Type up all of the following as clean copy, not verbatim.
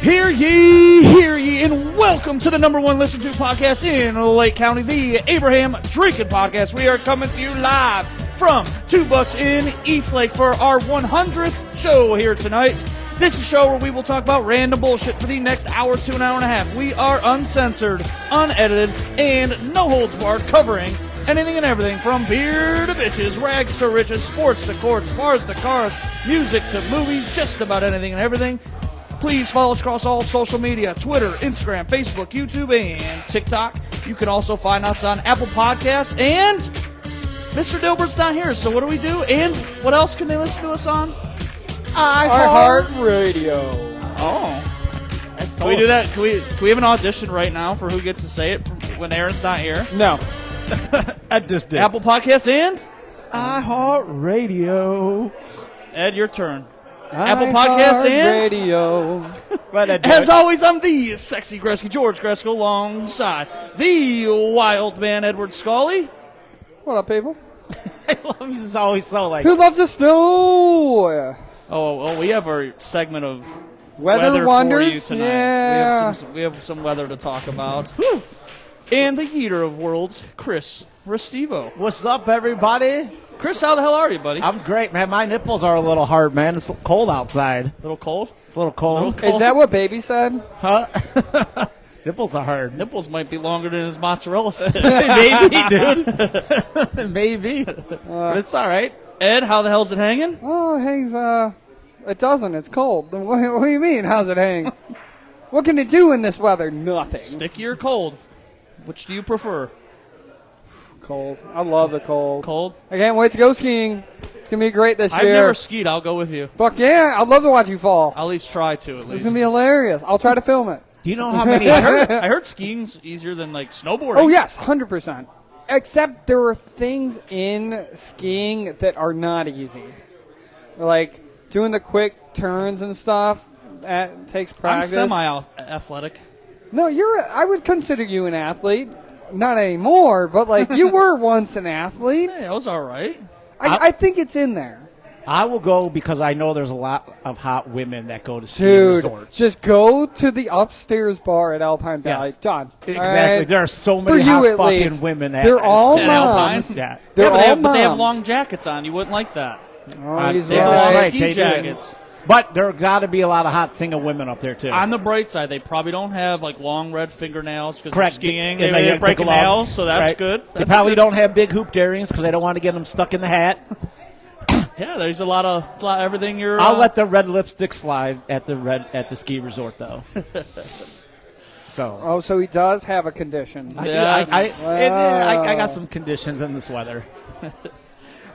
Hear ye, and welcome to the number one listened to podcast in Lake County, the Abraham Drinking Podcast. We are coming to you live from 2 Bucks in Eastlake for our 100th show here tonight. This is a show where we will talk about random bullshit for the next hour to an hour and a half. We are uncensored, unedited, and no holds barred, covering anything and everything from beer to bitches, rags to riches, sports to courts, bars to cars, music to movies, just about anything and everything. Please follow us across all social media, Twitter, Instagram, Facebook, YouTube, and TikTok. You can also find us on Apple Podcasts, and Mr. Dilbert's not here, so what do we do? And what else can they listen to us on? iHeartRadio. Oh. Can we do that? Can we have an audition right now for who gets to say it when Aaron's not here? No. I just did. Apple Podcasts and? iHeartRadio. Ed, your turn. Apple Podcasts and? Radio. As always, I'm the sexy Gretzky, George Gretzky, alongside the wild man, Edward Scully. What up, people? I love this. Is always so like. Who loves the snow? Oh, we have our segment of Weather wonders for you tonight. Yeah. We have some weather to talk about. Whew. And the eater of worlds, Chris Restivo. What's up, everybody? Chris, how the hell are you, buddy? I'm great, man. My nipples are a little hard, man. It's cold outside. A little cold? It's a little cold. Is that what Baby said? Huh? Nipples are hard. Nipples might be longer than his mozzarella stick. Maybe, dude. Maybe. But it's all right. Ed, how the hell's it hanging? Oh, it hangs, it doesn't. It's cold. What do you mean? How's it hang? What can it do in this weather? Nothing. Sticky or cold? Which do you prefer? Cold. I love the cold. Cold? I can't wait to go skiing. It's going to be great this year. I've never skied. I'll go with you. Fuck yeah. I'd love to watch you fall. I'll at least try to, at It's least. going to be hilarious. I'll try to film it. Do you know how many? I heard skiing's easier than, like, snowboarding. Oh, yes. 100%. Except there are things in skiing that are not easy. Like doing the quick turns and stuff. That takes practice. I'm semi-athletic. No, I would consider you an athlete. Not anymore, but like you were once an athlete. Hey, I was all right. I think it's in there. I will go because I know there's a lot of hot women that go to ski Dude, resorts. just go to the upstairs bar at Alpine Valley. Yes. Done. Exactly. Right? There are so many For hot you, at fucking least. women at They're all At moms. Alpine? Yeah. They're all but they have moms. long jackets on. You wouldn't like that. Oh, he's They have right. long Right, ski they do. jackets. But there got to be a lot of hot single women up there, too. On the bright side, they probably don't have like long red fingernails because they're Correct. skiing. And They have break big nails, gloves, so that's right? good. They probably don't have big hooped earrings because they don't want to get them stuck in the hat. Yeah, there's a lot of everything you're. I'll let the red lipstick slide at the ski resort, though. So he does have a condition. Yes. I got some conditions in this weather.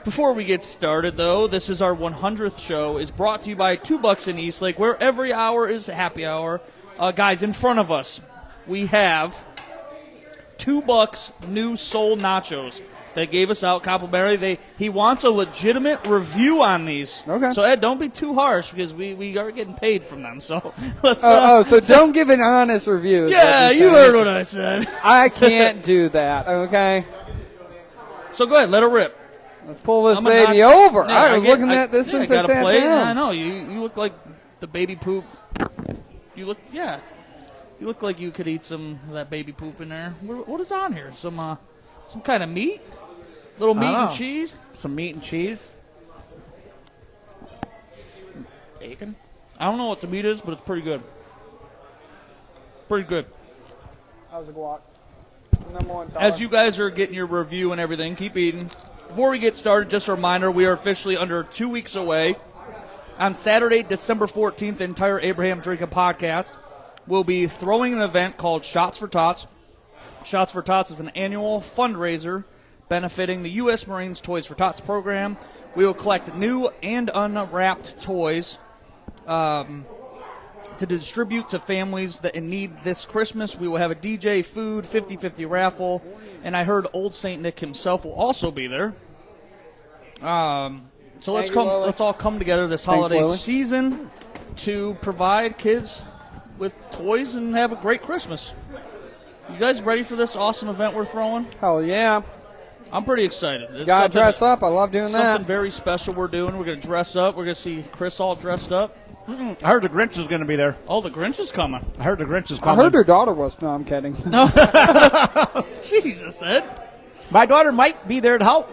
Before we get started, though, this is our 100th show. Is brought to you by 2 Bucks in Eastlake, where every hour is happy hour. Guys, in front of us, we have 2 Bucks new soul nachos. They gave us out complimentary. He wants a legitimate review on these. Okay. So, Ed, don't be too harsh because we are getting paid from them. So let's. So don't give an honest review. Yeah, you heard what I said. I can't do that. Okay. So go ahead, let it rip. Let's pull this I'm baby not- over. Yeah, I was looking at this yeah, since I I got a sat plate. down. I know you look like the baby poop. You look like you could eat some of that baby poop in there. What is on here? Some kind of meat? Little meat and cheese? Some meat and cheese. Bacon. I don't know what the meat is, but it's pretty good. Pretty good. How's the Glock? Number one. As you guys are getting your review and everything, keep eating. Before we get started, just a reminder, we are officially under 2 weeks away. On Saturday, December 14th, the entire Abraham Drinking Podcast will be throwing an event called Shots for Tots. Shots for Tots is an annual fundraiser benefiting the U.S. Marines Toys for Tots program. We will collect new and unwrapped toys to distribute to families that in need this Christmas. We will have a DJ, food, 50-50 raffle, and I heard Old St. Nick himself will also be there. So let's all come together this holiday season to provide kids with toys and have a great Christmas. You guys ready for this awesome event we're throwing? Hell yeah. I'm pretty excited. It's Gotta dress up. I love doing that. Something very special we're doing. We're going to dress up. We're going to see Chris all dressed up. I heard the Grinch is going to be there. Oh, the Grinch is coming. I heard the Grinch is I coming. heard her daughter was. No, I'm kidding. Jesus, Ed. My daughter might be there to help.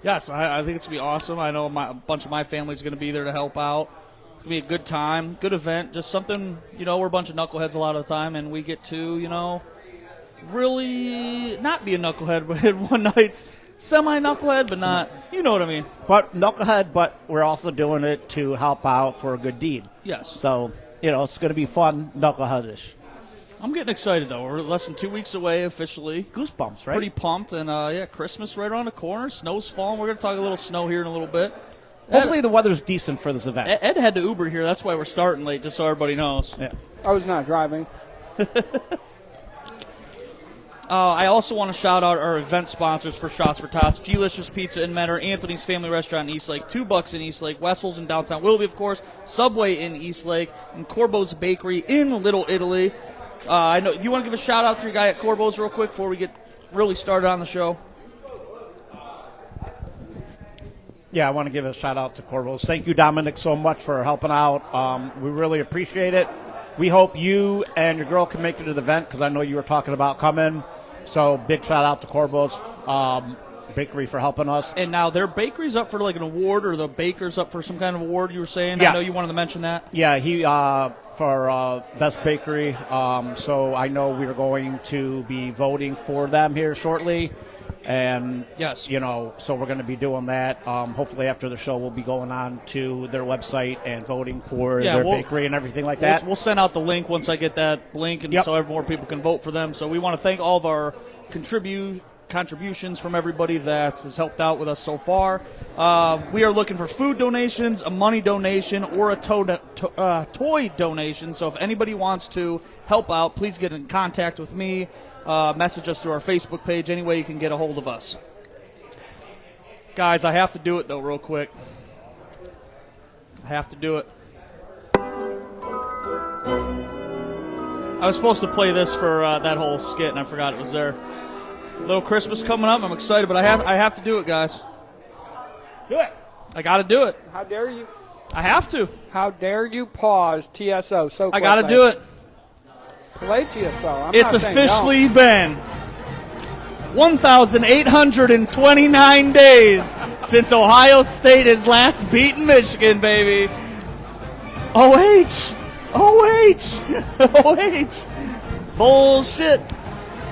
Yes, I think it's going to be awesome. I know a bunch of my family's going to be there to help out. It's going to be a good time, good event, just something, we're a bunch of knuckleheads a lot of the time, and we get to, really not be a knucklehead, but one night semi-knucklehead, but not, you know what I mean. But knucklehead, but we're also doing it to help out for a good deed. Yes. So, it's going to be fun, knuckleheadish. I'm getting excited, though. We're less than 2 weeks away officially. Goosebumps, right? Pretty pumped, and, Christmas right around the corner. Snow's falling. We're going to talk a little snow here in a little bit. Hopefully the weather's decent for this event. Ed had to Uber here. That's why we're starting late, just so everybody knows. Yeah. I was not driving. I also want to shout out our event sponsors for Shots for Tots: Delicious Pizza in Mentor, Anthony's Family Restaurant in Eastlake, $2 in Eastlake, Wessel's in downtown Willoughby, of course, Subway in Eastlake, and Corbo's Bakery in Little Italy. I know you want to give a shout out to your guy at Corbo's real quick before we get really started on the show. Yeah, I want to give a shout out to Corvo's. Thank you, Dominic, so much for helping out. We really appreciate it. We hope you and your girl can make it to the event because I know you were talking about coming. So big shout out to Corvo's Bakery for helping us. And now their bakery's up for like an award, or the baker's up for some kind of award. You were saying. Yeah. I know you wanted to mention that. Yeah, he for best bakery. So I know we're going to be voting for them here shortly. And, yes, so we're going to be doing that. Hopefully after the show, we'll be going on to their website and voting for their bakery and everything like that. We'll send out the link once I get that link, and so more people can vote for them. So we want to thank all of our contributions from everybody that has helped out with us so far. We are looking for food donations, a money donation, or a toy donation. So if anybody wants to help out, please get in contact with me. Message us through our Facebook page. Any way you can get a hold of us. Guys, I have to do it, though, real quick. I have to do it. I was supposed to play this for that whole skit, and I forgot it was there. Little Christmas coming up. I'm excited, but I have to do it, guys. Do it. I got to do it. How dare you? I have to. How dare you pause TSO so quickly? I got to do it. Play TSO. It's officially been 1,829 days since Ohio State has last beaten Michigan, baby. OH. Bullshit.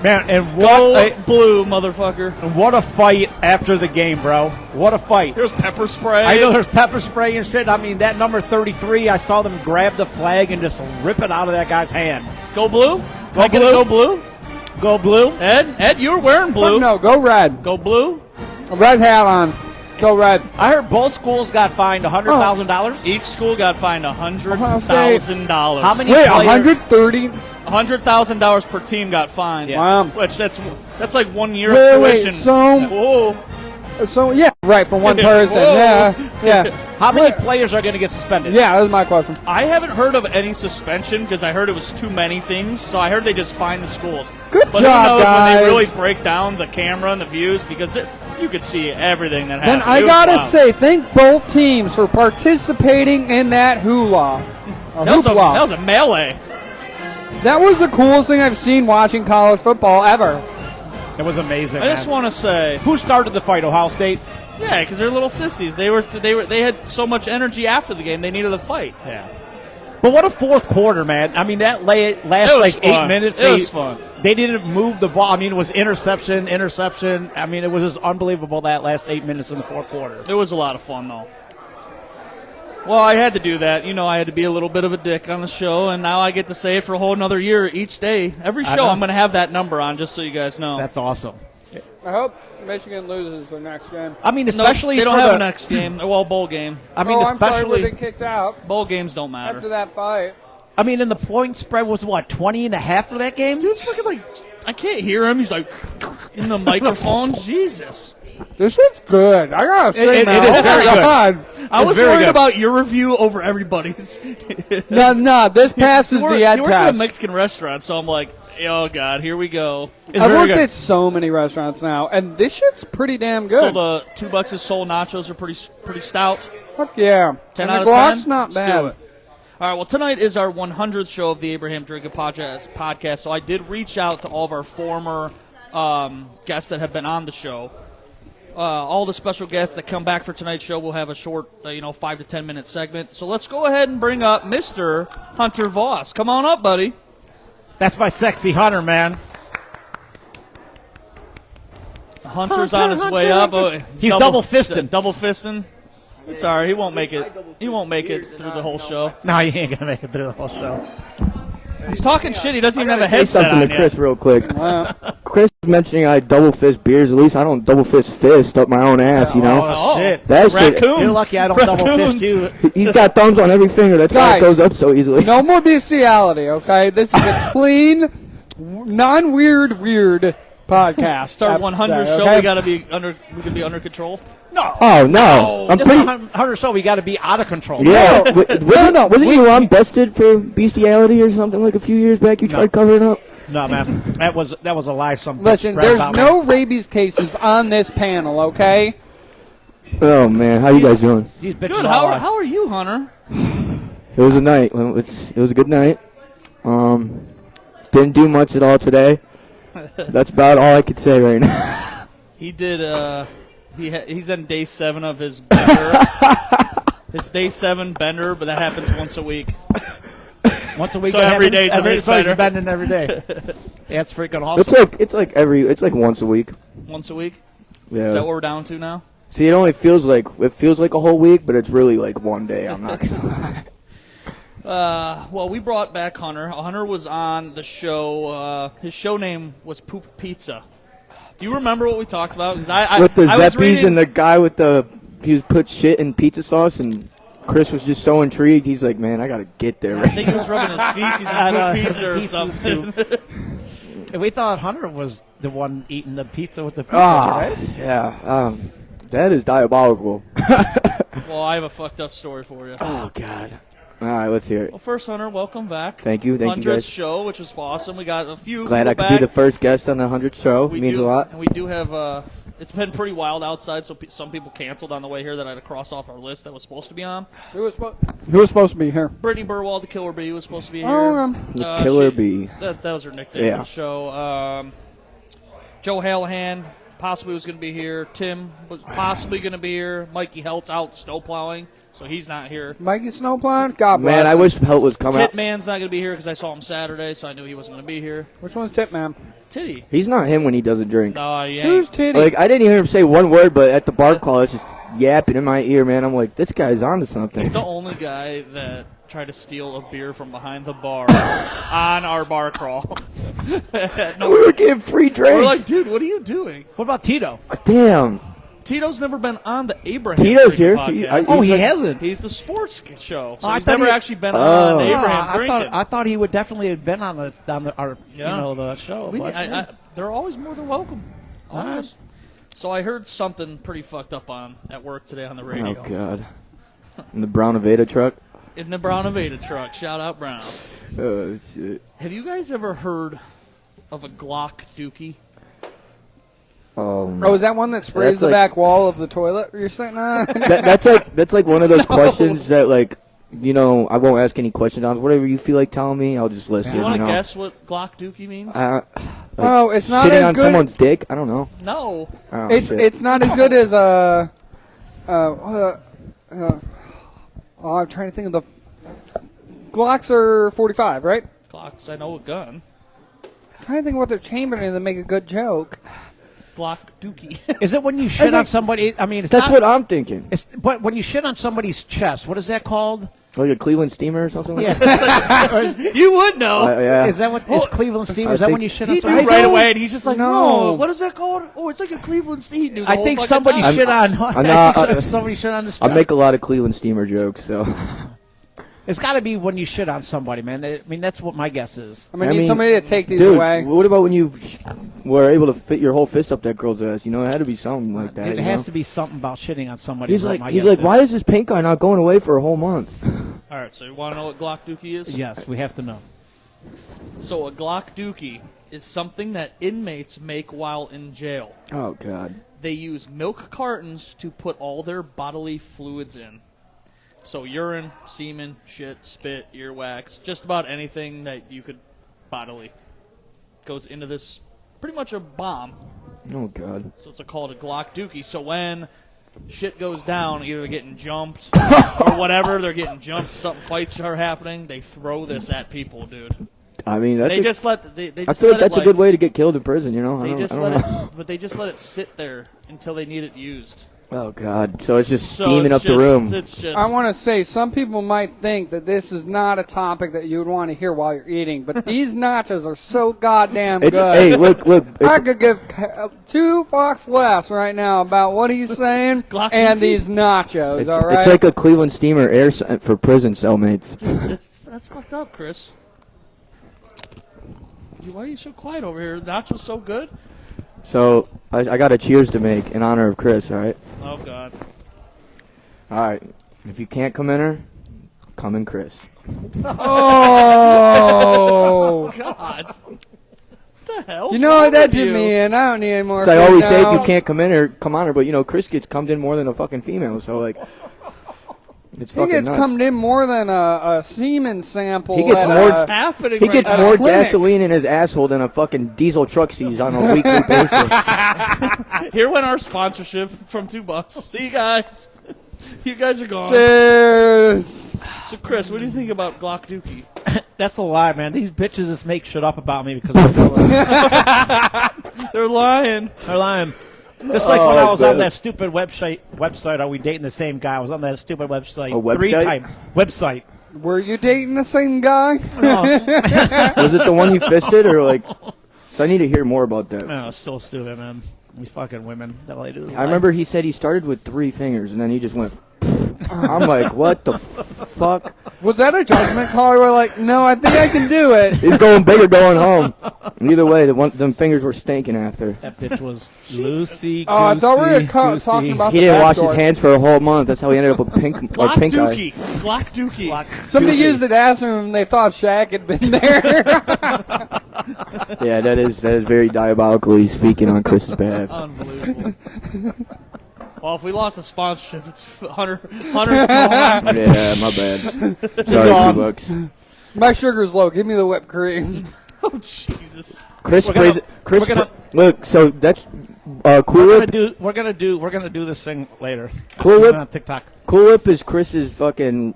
Man, and Go blue, motherfucker. And what a fight after the game, bro. What a fight. There's pepper spray. I know there's pepper spray and shit. I mean, that number 33, I saw them grab the flag and just rip it out of that guy's hand. Go blue? Go blue. Go blue? Go blue. Ed, you were wearing blue. No, go red. Go blue? A red hat on. Go red. I heard both schools got fined $100,000. Each school got fined $100,000. How many Wait, players? 130? $100,000 per team got fined. Yeah. Wow. Which that's like 1 year of tuition. So yeah, right, for one person. Whoa. Yeah. How many players are going to get suspended? Yeah, that was my question. I haven't heard of any suspension because I heard it was too many things. So I heard they just fined the schools. Good but job, who knows guys. when they really break down the camera and the views because you could see everything that happened. Then I gotta say, thank both teams for participating in that hula. That was a melee. That was the coolest thing I've seen watching college football ever. It was amazing. I just want to say, who started the fight? Ohio State. Yeah, because they're little sissies. They had so much energy after the game. They needed a fight. Yeah. But what a fourth quarter, man. I mean, that last like fun. 8 minutes. It was fun. They didn't move the ball. I mean, it was interception. I mean, it was just unbelievable that last 8 minutes in the fourth quarter. It was a lot of fun, though. Well, I had to do that. I had to be a little bit of a dick on the show, and now I get to say it for a whole another year each day. Every show I'm going to have that number on, just so you guys know. That's awesome. I hope Michigan loses their next game. I mean, especially they don't have a next game. Well, bowl game. I mean, I'm sorry especially we've been kicked out. Bowl games don't matter. After that fight. I mean, and the point spread was, 20.5 for that game? Dude's fucking like, I can't hear him. He's like, in the microphone. Jesus. This shit's good. I gotta say, it man. is very good. God. I was worried about your review over everybody's. No, this passes the ed He works at test. a Mexican restaurant, so I'm like, oh, God, here we go. I've worked at so many restaurants now, and this shit's pretty damn good. So the $2 soul nachos are pretty stout. Fuck yeah. 10 and out the of 10? guac's not Let's bad. do it. All right, well, tonight is our 100th show of the Abraham Drinking podcast, so I did reach out to all of our former guests that have been on the show. All the special guests that come back for tonight's show will have a short, 5 to 10 minute segment. So let's go ahead and bring up Mr. Hunter Voss. Come on up, buddy. That's my sexy Hunter, man. Hunter's on his way up. Oh, he's double fisting. Double fisting. It's all right. He won't make it. He won't make it through the whole show. No, he ain't gonna make it through the whole show. He's talking shit. He doesn't even have a Say headset something on to Chris yet. real quick. Chris was mentioning I double fist beers. At least I don't double fist up my own ass, you know? Oh, shit. That shit. Raccoons. You're lucky I don't double fist you. He's got thumbs on every finger. That's why Guys. it goes up so easily. No more bestiality, okay? This is a clean, non-weird podcast. It's our 100th show. Okay? We gotta be under. We can be under control. Oh, no. I'm This pretty... is 100 show. We got to be out of control. Yeah. Wasn't you on busted for bestiality or something like a few years back? You tried covering up? No, man. That was a lie. Some Listen, bitch there's about no me. rabies cases on this panel, okay? Oh, man. How you guys doing? These bitches Good. all lie. How are you, Hunter? It was a night. It was a good night. Didn't do much at all today. That's about all I could say right now. He did. He's on day 7 of his bender. It's day 7 bender, but that happens once a week. Once a week. So that every happens. day's a every race so he's better. bending every day. That's freaking awesome. It's like once a week. Once a week. Yeah. Is that what we're down to now? See, it only feels like a whole week, but it's really like one day. I'm not gonna lie. Well, we brought back Hunter. Hunter was on the show. His show name was Poop Pizza. Do you remember what we talked about? 'Cause I With the I was Zeppies reading- and the guy with he put shit in pizza sauce, and Chris was just so intrigued. He's like, "Man, I gotta get there." I Right? think he was rubbing his feces on Poop Pizza or something. And we thought Hunter was the one eating the pizza with the pizza, Ah, right? yeah. That is diabolical. Well, I have a fucked up story for you. Oh God. All right, let's hear it. Well, first, Hunter, welcome back. Thank you 100th guys. show, which was awesome. We got a few. Glad people I could back. be the first guest on the 100th show. We Means do, a lot. And we do have. It's been pretty wild outside, so some people canceled on the way here that I had to cross off our list that was supposed to be on. Who was supposed to be here? Brittany Burwald, the Killer Bee, was supposed to be here. Oh, The Killer Bee. That was her nickname Yeah. on the show. Joe Hallahan possibly was going to be here. Tim was possibly going to be here. Mikey Helt's out snowplowing, so he's not here. Mikey Snowplow? God bless Man, I him. wish help was coming out. Titman's not going to be here because I saw him Saturday, so I knew he wasn't going to be here. Which one's Tip Man? Titty. He's not him when he doesn't drink. No, he ain't. Who's Titty? Like, I didn't hear him say one word, but at the bar call, it's just yapping in my ear, man. I'm like, this guy's onto something. He's the only guy that tried to steal a beer from behind the bar on our bar crawl. No, We were getting free drinks. we're like, dude, what are you doing? What about Tito? Damn. Tito's never been on the Abraham Tito's Drinking here. podcast. Oh, he hasn't. He's the sports show, so Oh, I he's thought never he- actually been Oh. on Abraham I Drinking. thought he would definitely have been on our Yeah. the show. We- but- they're always more than welcome. Always. Always. So I heard something pretty fucked up at work today on the Oh, radio. God. In the Brown Aveda truck? In the Brown Aveda truck. Shout out Brown. Oh, shit. Have you guys ever heard of a Glock Dookie? Oh, is that one that sprays That's the like- back wall of the toilet you're sitting on? That's like one of those questions that, like, I won't ask any questions on. Whatever you feel like telling me, I'll just listen. Do you want to know? guess what Glock Dookie means? Oh, it's not Sitting as on good. someone's dick? I don't know. No. Oh, It's shit. it's not as good as I'm trying to think of the Glocks are 45, right? Glocks, I know a gun. I'm trying to think what they're chambering in to make a good joke. Glock Dookie. Is it when you shit like- on somebody? I mean, it's That's not, what I'm thinking. But when you shit on somebody's chest, what is that called? Like a Cleveland steamer or something? Like You would know. that? Yeah. Is that what is Cleveland Steam? I Is that when think- you shit on He somebody? knew right away, and he's just like, No. no. What is that called? Oh, it's like a Cleveland Steam. I think somebody shit on. I'm not- somebody shit on the. I make a lot of Cleveland steamer jokes, so. It's got to be when you shit on somebody, man. I mean, that's what my guess is. I'm gonna I need mean, somebody to take these Dude, away. what about when you were able to fit your whole fist up that girl's ass? It had to be something like that. It you has know? to be something about shitting on somebody. He's is what like, my guess is. why is this pink guy not going away for a whole month? All right, so you want to know what Glock Dookie is? Yes, we have to know. So a Glock Dookie is something that inmates make while in jail. Oh God. They use milk cartons to put all their bodily fluids in. So urine, semen, shit, spit, earwax, just about anything that you could bodily goes into this, pretty much a bomb. Oh, God. So it's called a Glock Dookie. So when shit goes down, either they're getting jumped or whatever, they're getting jumped, fights are happening, they throw this at people, dude. I mean, that's They just let I feel like that's a good way to get killed in prison, you know? They I just don't let know. it, but they just let it sit there until they need it used. Oh, God. So it's just So steaming it's up the just- room. It's just. I want to say some people might think that this is not a topic that you would want to hear while you're eating, but these nachos are so goddamn It's, good. hey, look. I It's, could give 2 fucks less right now about what he's saying Glock and Dookie. these nachos. it's, All right. it's like a Cleveland Steamer air for prison cellmates. That's fucked up, Chris. Why are you so quiet over here? Nacho's so good. So I got a cheers to make in honor of Chris, all right? Oh God. All right. If you can't come in her, come in Chris. Oh, God. What the hell? you know what that did me in? I don't need any more. So I always food say if now. you can't come in her, come on her. But, you know, Chris gets cummed in more than a fucking female. So, like, it's He fucking gets nuts. cummed in more than a semen sample. He gets at, more- What's happening? He right gets now? more clinic. gasoline in his asshole than a fucking diesel truck sees on a weekly basis. Here went our sponsorship from $2. See you guys. You guys are gone. Cheers. So Chris, what do you think about Glock Dookie? That's a lie, man. These bitches just make shit up about me because they're jealous. They're lying. They're lying. Just like when I was on man. that stupid website, Are We Dating the Same Guy? I was on that stupid website. A website? 3 times. Website. Were you dating the same guy? Was it the one you fisted or, like... So I need to hear more about that. No, it's so stupid, man. These fucking women. That's all they do. I remember he said he started with 3 fingers and then he just went... I'm like, what the fuck? Was that a judgment call? We're like, no, I think I can do it. He's going big or going home. Either way, them fingers were stinking after. That bitch was Lucy. Oh, I thought we were Goosey. talking about He the didn't back wash his door. hands for a whole month. That's how he ended up with pink Glock eye. Dookie. Glock Dookie. Somebody used the bathroom and they thought Shaq had been there. Yeah, that is very diabolically speaking on Chris's behalf. Unbelievable. Well, if we lost a sponsorship, it's Hunter's gone. Yeah, my bad. Sorry, $2. My sugar's low. Give me the whipped cream. Oh Jesus. Chris We're gonna- sprays it. Chris, we're gonna- look. So that's Cool We're Whip. gonna do this thing later. Cool Whip. On TikTok. Cool Whip is Chris's fucking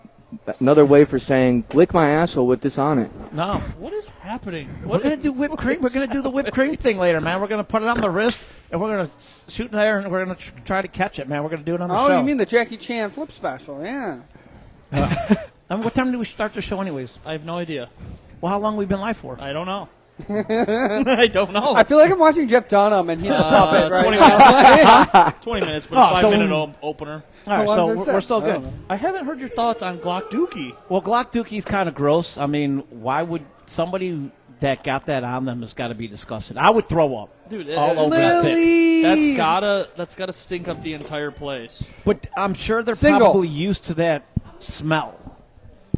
another way for saying lick my asshole with this on it. No. What is happening? We're gonna do whipped cream. We're gonna do the whipped cream thing later, man. We're gonna put it on the wrist and we're gonna shoot there and we're gonna try to catch it, man. We're gonna do it on the Oh, show. you mean the Jackie Chan flip special? Yeah. What time do we start the show, anyways? I have no idea. Well, how long we been live for? I don't know. I don't know. I feel like I'm watching Jeff Dunham and he's a puppet right 20 now. 20 minutes, but Oh, a so- 5-minute opener. All right, How long so does it we're say? still I don't good. know. I haven't heard your thoughts on Glock Dookie. Well, Glock Dookie's kind of gross. I mean, why would somebody that got that on them has got to be disgusted? I would throw up Dude, all over that pit. Lily. that's gotta stink up the entire place. But I'm sure they're Single. probably used to that smell.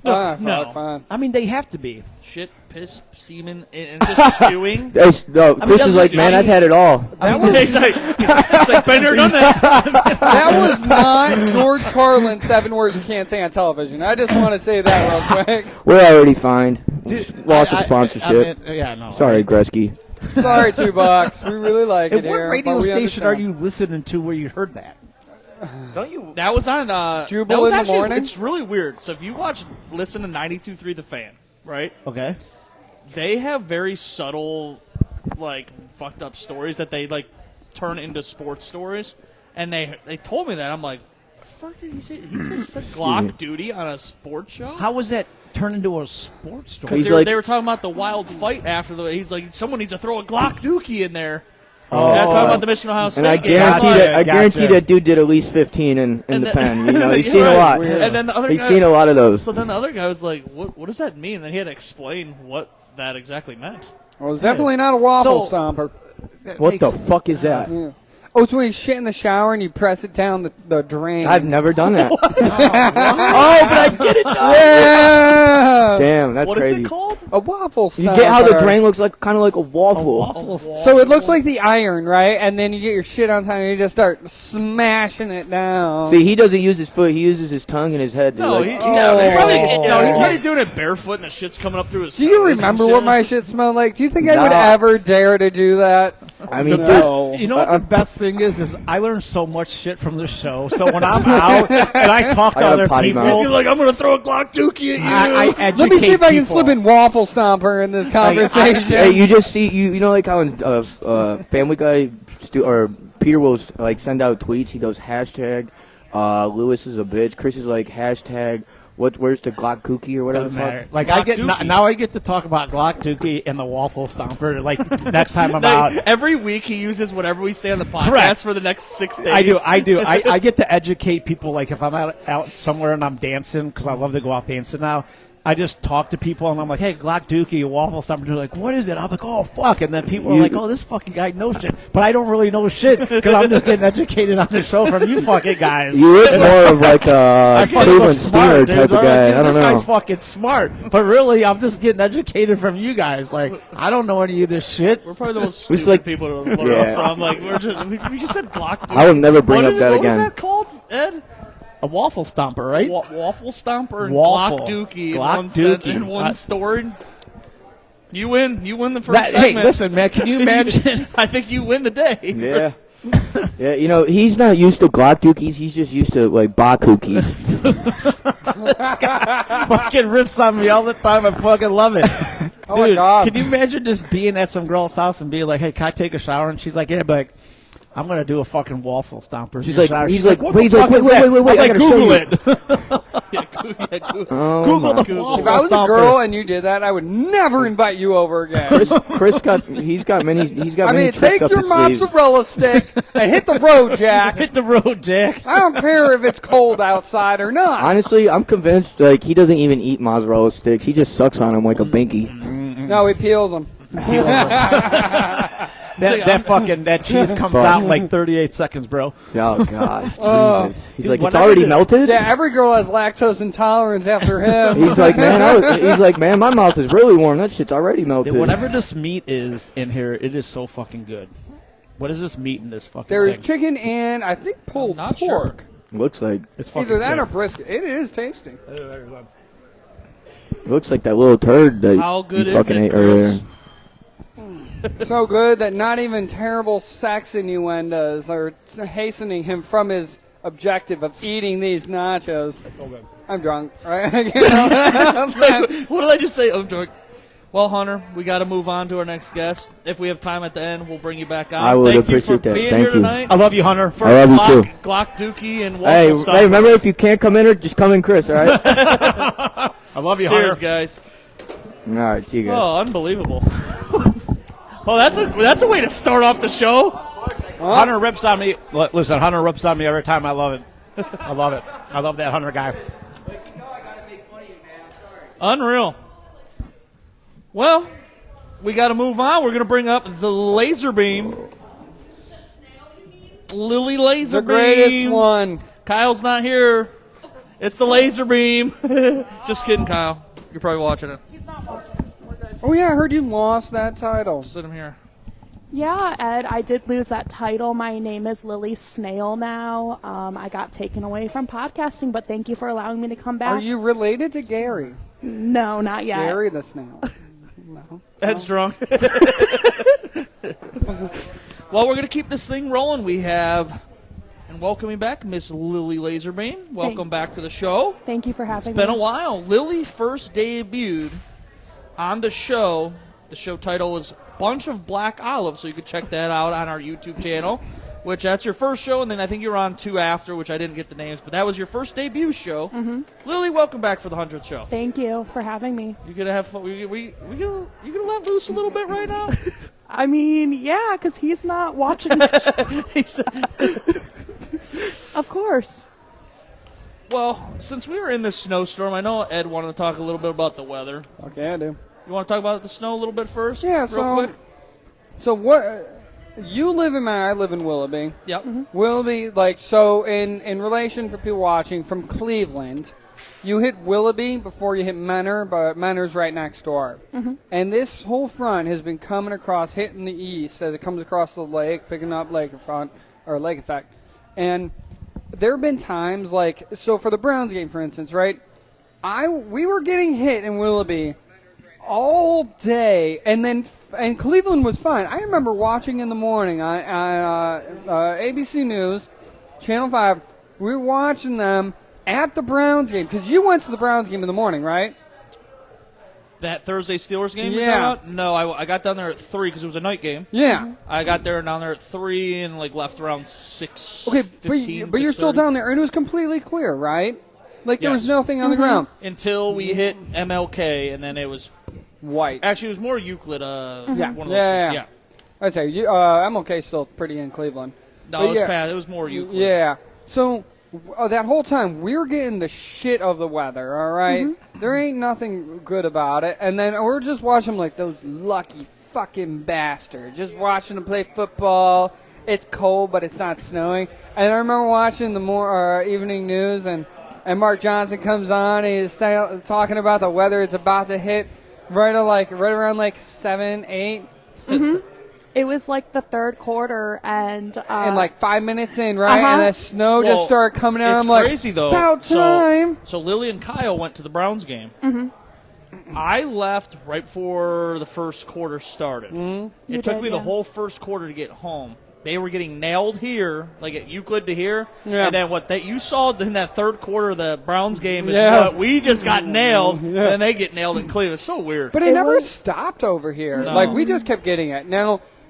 Ah, No. fuck, fine. I mean, they have to be. Shit, piss, semen, and just stewing. Chris that's is like, man, I've had it all. It's like been there, done that. That was not George Carlin's 7 words you can't say on television. I just want to say that real quick. We're already fined. Lost of I sponsorship. mean, yeah, no. Sorry, Gretzky. Sorry, $2. We really like And it what here. radio but we station are understand. you listening to where you heard that? Don't you? That was on. Jubal that was in the actually, morning? It's really weird. So if you listen to 92.3 The Fan, right? Okay. They have very subtle, like fucked up stories that they like turn into sports stories, and they told me that I'm like, the fuck did he say? He said Glock duty on a sports show. How was that turned into a sports story? Because He's like- they were talking about the wild fight after the. He's like, someone needs to throw a Glock Dookie in there. Oh. Yeah, talking about the Michigan Ohio State And I game. guarantee Gotcha, that gotcha. that dude did at least 15 in And the the- pen. You know, he's Yeah, seen a right. lot. Weird. And then the other He's guy, seen a lot of those. So then the other guy was like, "What does that mean?" And then he had to explain what that exactly meant. Well, it's definitely not a waffle So- stomper. What the fuck is that? Yeah. Oh, it's when you shit in the shower and you press it down the drain. I've never done that. Oh, but I get it done. Yeah. Damn, that's What is crazy. it called? A waffle You stopper. get how the drain looks like, kind of like a waffle. So it looks like the iron, right? And then you get your shit on time and you just start smashing it down. See, he doesn't use his foot; he uses his tongue and his head. To, No, like, he's Oh. probably doing it barefoot and the shit's coming up through his Do you face and remember shit. what my shit smelled like? Do you think I would No. ever dare to do that? I mean, No. You know what the best thing is I learn so much shit from this show. So when I'm out and I talk to I got a other potty people, mouth. You're like, I'm going to throw a Glock Dookie at you. I educate Let me see if I can people. slip in waffle stomper in this conversation. Hey, you just see you know like how in Family Guy or Peter will like send out tweets. He goes hashtag Lewis is a bitch. Chris is like hashtag where's the Glock cookie or whatever. Doesn't the fuck. matter. Like Glock I get Dookie. now I get to talk about Glock Dookie and the waffle stomper. Like next time I'm out. Every week he uses whatever we say on the podcast Correct. for the next 6 days. I do. I get to educate people. Like if I'm out somewhere and I'm dancing, because I love to go out dancing now. I just talk to people and I'm like, hey, Glock Dookie, waffle stomper. They're like, what is it? I'm like, oh, fuck. And then people are like, oh, this fucking guy knows shit. But I don't really know shit because I'm just getting educated on the show from you fucking guys. You look more of like a fucking look Cleveland smart, Steamer dude. type of I'm like, guy. dude, I don't this know. guy's fucking smart. But really, I'm just getting educated from you guys. Like, I don't know any of this shit. We're probably the most It's stupid like- people to learn Yeah. from. Like, we just said Glock Dookie. I will never bring What up that what again. was that called, Ed? A waffle stomper, right? Waffle Stomper and Waffle. Glock Dookie Glock in one set, Dookie. in one story. You win. You win the first Hey, segment. listen, man, can you imagine? I think you win the day. Yeah. Yeah, you know, he's not used to Glock dookies. He's just used to, like, Ba cookies. fucking rips on me all the time. I fucking love it. Oh my Dude, God. can you imagine just being at some girl's house and being like, hey, can I take a shower? And she's like, yeah, but like, I'm going to do a fucking waffle stomper. She's in the like- shower. he's She's like, what wait, the he's like, fuck wait, is wait, that? wait, wait, I'm I like, gotta show Google you. it. Oh, Google my. the waffle If I was a stomper. girl and you did that, I would never invite you over again. Chris got many I mean, tricks take up your his sleeve. mozzarella stick and hit the road, Jack. Hit the road, Jack. I don't care if it's cold outside or not. Honestly, I'm convinced like he doesn't even eat mozzarella sticks. He just sucks on them like a binky. No, he peels them. That cheese comes out in like 38 seconds, bro. Oh God, Jesus! He's Dude, like, it's whenever already the- melted. Yeah, every girl has lactose intolerance after him. He's like, man, my mouth is really warm. That shit's already melted. Whatever this meat is in here, it is so fucking good. What is this meat in this fucking There's thing? chicken and I think pulled Not pork. Looks like It's fucking Either that good. or brisket. It is tasty. looks like that little turd that How good you is fucking it, ate earlier. Chris? So good that not even terrible sex innuendos are hastening him from his objective of eating these nachos. I'm drunk, right? What did I just say? I'm drunk. Well, Hunter, we got to move on to our next guest. If we have time at the end, we'll bring you back on. I would Thank you appreciate for that. being Thank here you. tonight. I love you, Hunter. For I love you Glock, too. Glock Dookie and Hey, Waffle Stopper. hey, remember if you can't come in here, just come in, Chris. All right. I love you, Cheers, Hunter. guys. All right. See you guys. Oh, unbelievable. Oh, that's a way to start off the show. Hunter rips on me. Listen, Hunter rips on me every time. I love it. I love it. I love that Hunter guy. Unreal. Well, we got to move on. We're going to bring up the laser beam. Lily laser The beam. greatest one. Kyle's not here. It's the laser beam. Just kidding, Kyle. You're probably watching it. Oh yeah, I heard you lost that title. Sit him here. Yeah, Ed, I did lose that title. My name is Lily Snail now. I got taken away from podcasting, but thank you for allowing me to come back. Are you related to Gary? No, not yet. Gary the snail. No. Ed's drunk. Well, we're going to keep this thing rolling. We have, and welcoming back, Miss Lily Laserbeam. Welcome back to the show. Thank you for having It's been me. a while. Lily first debuted on the show. The show title was Bunch of Black Olives, so you can check that out on our YouTube channel, which that's your first show, and then I think you were on two after, which I didn't get the names, but that was your first debut show. Mm-hmm. Lily, welcome back for the 100th show. Thank you for having me. You gonna have fun? You gonna let loose a little bit right now? I mean, yeah, because he's not watching much. Of course. Well, since we were in this snowstorm, I know Ed wanted to talk a little bit about the weather. Okay, I do. You want to talk about the snow a little bit first? Yeah. real quick. So what? you live in I live in Willoughby. Yep. Willoughby, like, so in relation for people watching from Cleveland, you hit Willoughby before you hit Menor, but Menor's right next door. And this whole front has been coming across, hitting the east as it comes across the lake, picking up lakefront or lake effect. And there have been times like, so for the Browns game, for instance, right? We were getting hit in Willoughby all day, and Cleveland was fine. I remember watching in the morning on ABC News, Channel 5. We were watching them at the Browns game, because you went to the Browns game in the morning, right? That Thursday Steelers game? Yeah. You're talking about? No, I got down there at 3 because it was a night game. Yeah. I got down there at 3 and left around 6. Okay, 15, but you're still 6:30. down there, and it was completely clear, right? Like there was Yes. nothing on the ground. Until we hit MLK, and then it was White. actually it was more Euclid. Yeah. One of those Yeah. things. Yeah. I say MLK's still pretty in Cleveland. No, But it was yeah. past. It was more Euclid. Yeah. So that whole time we were getting the shit of the weather. All right? There ain't nothing good about it. And then we're just watching like those lucky fucking bastards. Just watching them play football. It's cold, but it's not snowing. And I remember watching the evening news, and Mark Johnson comes on. And he's talking about the weather. It's about to hit right around like 7, 8. It was like the third quarter, and And 5 minutes in, right? Uh-huh. And the snow just started coming out. It's I'm like, crazy though. about time. So Lily and Kyle went to the Browns game. I left right before the first quarter started. You It took did, me the yeah. whole first quarter to get home. They were getting nailed here, like at Euclid to here, Yeah. and then what that you saw in that third quarter of the Browns game is Yeah. what we just got nailed, and they get nailed in Cleveland. It's so weird. But it never stopped over here. No. Like, we just kept getting it.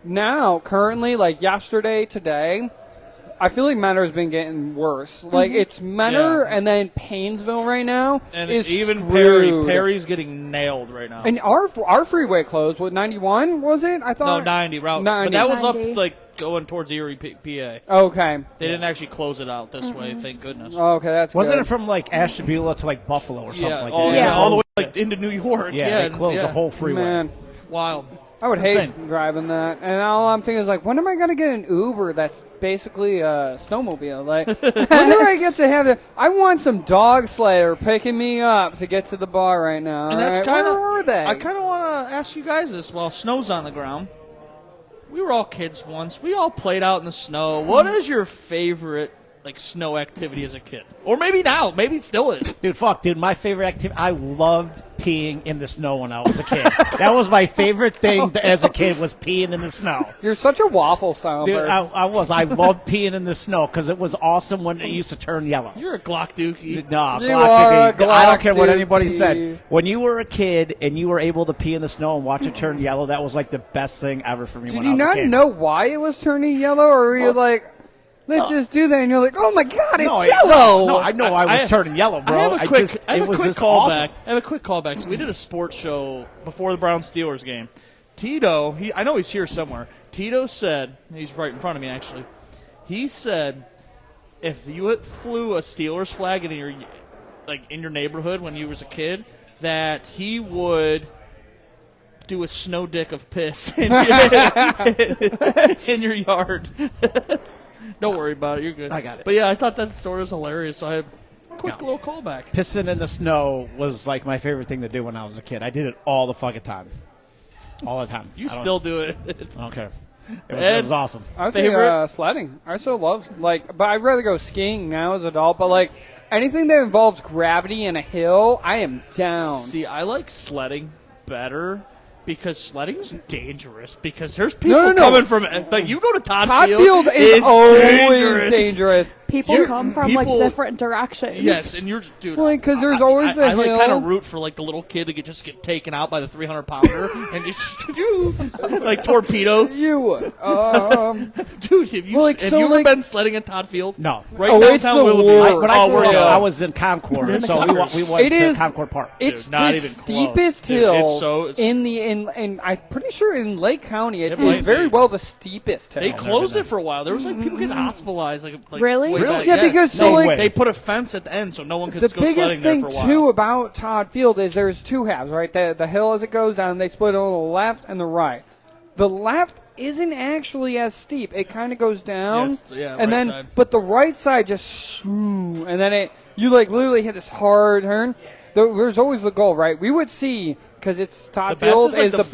Now, currently, like yesterday, today, I feel like Menor's been getting worse. Like, it's Menor Yeah. and then Paynesville right now and is even screwed. Perry's getting nailed right now. And our freeway closed. What, 91 was it? I No, thought 90 route, 90. but that was 90. up going towards Erie, PA. Okay. They didn't actually close it out this way, thank goodness. Okay, that's Wasn't good. it from Ashtabula to Buffalo or something yeah, like all, that? Yeah. all the way into New York. Yeah, they closed the whole freeway. Man, Wild. I would It's hate insane. driving that. And all I'm thinking is, like, when am I going to get an Uber that's basically a snowmobile? Like, when do I get to have it? I want some dog slayer picking me up to get to the bar right now. And that's right? kind of. Where are they? I kind of want to ask you guys this while snow's on the ground. We were all kids once. We all played out in the snow. What is your favorite snow activity as a kid? Or maybe now. Maybe it still is. Dude, my favorite activity, I loved peeing in the snow when I was a kid. That was my favorite thing as a kid, was peeing in the snow. You're such a waffle style Dude, bird. I loved peeing in the snow because it was awesome when it used to turn yellow. You're a Glock Dookie. No, You are a I don't care what Glock anybody Dookie. said. When you were a kid and you were able to pee in the snow and watch it turn yellow, that was like the best thing ever for me. Did when you I was a not kid. know why it was turning yellow, or were you like, let's just do that? And you're like, oh my god, it's No, yellow. No, I know I was turning yellow, bro. I have a quick, it was just callback. awesome. I have a quick callback. So we did a sports show before the Browns Steelers game. Tito, I know he's here somewhere. Tito said, he's right in front of me actually. He said, if you flew a Steelers flag in your neighborhood when you was a kid, that he would do a snow dick of piss in your yard. Don't worry about it. You're good. I got it. But yeah, I thought that story was hilarious. So I had a quick little callback. Pissing in the snow was like my favorite thing to do when I was a kid. I did it all the fucking time. All the time. You still do it. I don't care. It Ed? was awesome. I would say Favorite? sledding. I still love but I'd rather go skiing now as an adult. But anything that involves gravity and a hill, I am down. See, I like sledding better because sledding's dangerous. Because there's people No. coming from you go to Todd Todd Field. Field is it's always dangerous. People come from different directions. Yes, and you're dude. Well, 'cause there's always a I hill. kind of root for the little kid to just get taken out by the 300-pounder and just like torpedoes. You would. Dude, have you, Well, have you ever been sledding at Todd Field? No. Right Oh, it's downtown the Willoughby. worst. When I Oh, grew were up, you? I was in Concord, so we went It to is- Concord Park. It's Dude, not the even close. steepest Dude, hill it's in I'm pretty sure in Lake County it might is very be. well the steepest hill. They closed it for a while. There was people getting hospitalized. Really? way back. Yeah, because so No way. they put a fence at the end so no one could the go biggest sledding there thing for a while. too about Todd Field is there's two halves, right? The hill as it goes down, they split it on the left and the right. The left isn't actually as steep. It kind of goes down, Yes, yeah, and right then side. but the right side just and then you like literally hit this hard turn. There's always the goal, right? We would see because it's Todd The best Field is, like, is the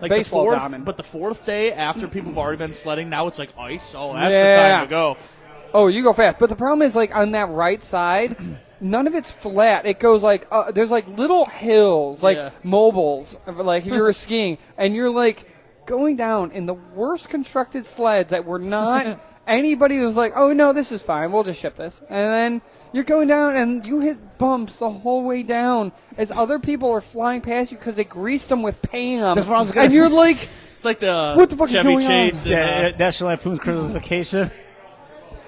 baseball diamond. But the fourth day after people have already been sledding, now it's like ice. Oh, that's Yeah. the time to go. Oh, you go fast. But the problem is, like, on that right side, none of it's flat. It goes, like, there's, like, little hills, like Yeah. mobiles, like if you were skiing. And you're, like, going down in the worst constructed sleds that were not anybody was like, oh, no, this is fine. We'll just ship this. And then you're going down, and you hit bumps the whole way down as other people are flying past you because they greased them with Pam. That's what I was gonna And you're say. like, It's like the What the fuck is Chevy going on? Chase. And, Yeah, National Lampoon's Christmas Vacation.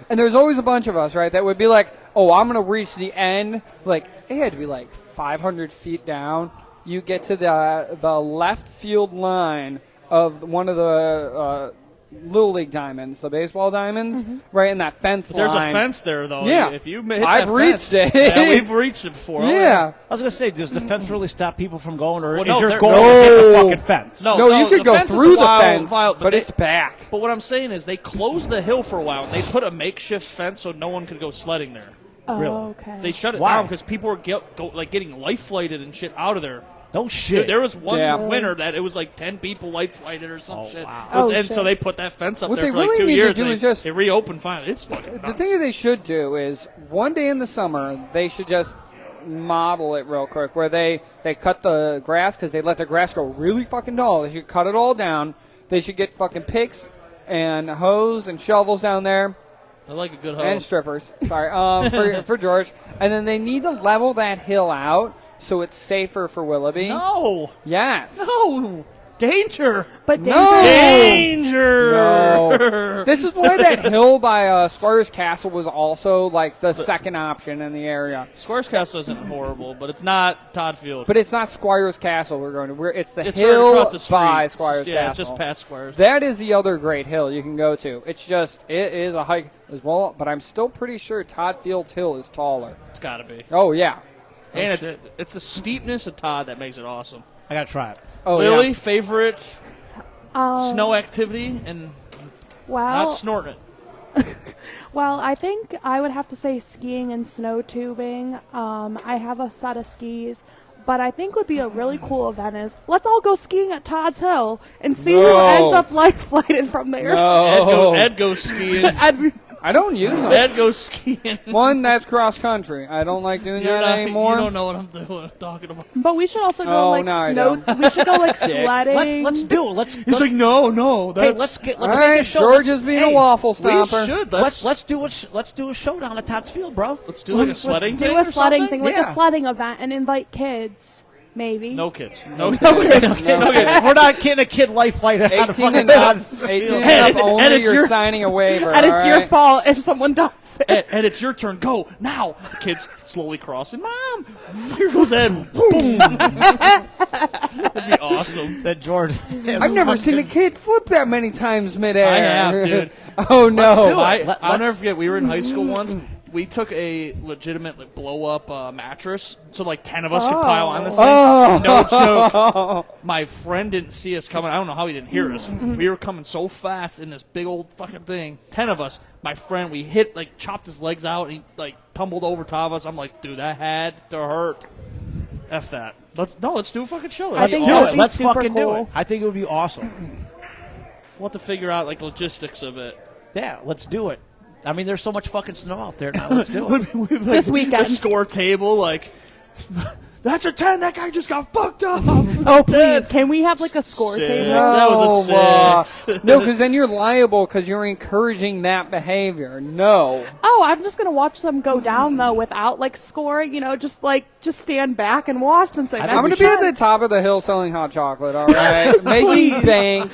and there's always a bunch of us, right, that would be like, oh, I'm going to reach the end. Like, it had to be like 500 feet down. You get to the left field line of one of the Little League diamonds, the baseball diamonds, right in that fence There's line. a fence there, though. Yeah. If you hit I've that reached fence, it. Yeah, we've reached it before. Yeah. I was going to say, does the fence really stop people from going, or Well, is no, your they're- goal No. to hit the fucking fence? No. No, you could the go fence is through a the while- fence, while- but it's back. But what I'm saying is they closed the hill for a while, and they put a makeshift fence so no one could go sledding there. Oh, Really? okay. They shut it Why? down because people were getting life flighted and shit out of there. No shit. There was one Yeah. winter that it was like 10 people life flighted or some Oh, shit. wow. It was- Oh, and shit. so they put that fence up What there they for like really 2 need to years. do and is just- they reopened finally. It's fucking The nuts. thing that they should do is one day in the summer they should just model it real quick where they cut the grass because they let the grass grow really fucking tall. They should cut it all down. They should get fucking picks and hose and shovels down there I like a good and hose. strippers. Sorry, for George. And then they need to level that hill out so it's safer for Willoughby. No. Yes. No. Danger. But No. Danger. No. This is why that hill by Squires Castle was also like the second option in the area. Squires Castle isn't horrible, but it's not Todd Field. But it's not Squires Castle we're going to. It's the it's right hill across the street. by Squires yeah, Castle. just past Squires. That is the other great hill you can go to. It is a hike as well, but I'm still pretty sure Todd Field's hill is taller. It's got to be. Oh, yeah. And it's the steepness of Todd that makes it awesome. I got to try it. Oh, Lily, yeah. favorite snow activity and Well, not snorting it. Well, I think I would have to say skiing and snow tubing. I have a set of skis, but I think would be a really cool event is let's all go skiing at Todd's Hill and see who No. ends up life flighted from there. Ed goes skiing. I don't use them. Ed goes skiing. One, that's cross country. I don't like doing You're that not- anymore. You don't know what I'm talking about. But we should also go Oh, like no, I snow. don't. We should go like sledding. Let's do it. Let's like, no. Hey, That's, let's All make right, a show. George Let's- is being hey, a waffle we stomper. should. Let's do a showdown at Todd's Field, bro. Let's do like a sledding do thing a or sledding something? thing, like Yeah. a sledding event, and invite kids. Maybe. No kids. No kids. We're not getting a kid life flight out of 18 fucking and up, Todd's 18 and Hey, up only, and it's you're your- signing a waiver. And it's all your right? fault if someone does it. And it's your turn. Go now. Kids slowly crossing. Mom, here goes Ed. Boom. That'd be awesome. that George. I've never seen a kid flip that many times midair. I have, dude. Oh, no. do it. I'll Let's- never forget. We were in high school once. We took a legitimate blow up mattress, so like 10 of us could pile on this thing. Oh. No joke. My friend didn't see us coming. I don't know how he didn't hear us. We were coming so fast in this big old fucking thing. 10 of us. My friend, we chopped his legs out, and he like tumbled over top of us. I'm like, dude, that had to hurt. F that. Let's do a fucking show. I Let's think do that would it. be Let's super fucking do cool. it. I think it would be awesome. We'll have to figure out like logistics of it. Yeah, let's do it. I mean, there's so much fucking snow out there now. Let's do it. This weekend. The score table, like, that's a 10. That guy just got fucked up. Oh, please. Can we have like a score Six. table? That was a 6. No, because then you're liable because you're encouraging that behavior. No. Oh, I'm just gonna watch them go down though without like scoring. You know, just stand back and watch and say. think I'm going to be at the top of the hill selling hot chocolate, all right? Making bank.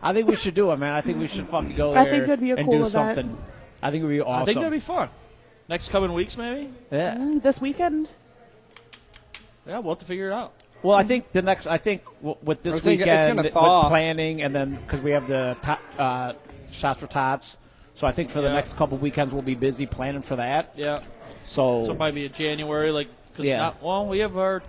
I think we should do it, man. I think we should fucking go I there think it'd be a and cool do event. something. I think it would be awesome. I think that'd be fun. Next coming weeks, maybe? yeah. This weekend. Yeah, we'll have to figure it out. Well, I think with this I think it's weekend, gonna with thaw. planning, and then because we have the shots for tots, so I think for the Yeah. next couple weekends we'll be busy planning for that. Yeah. So, So it might be a January, like, because Yeah. we have our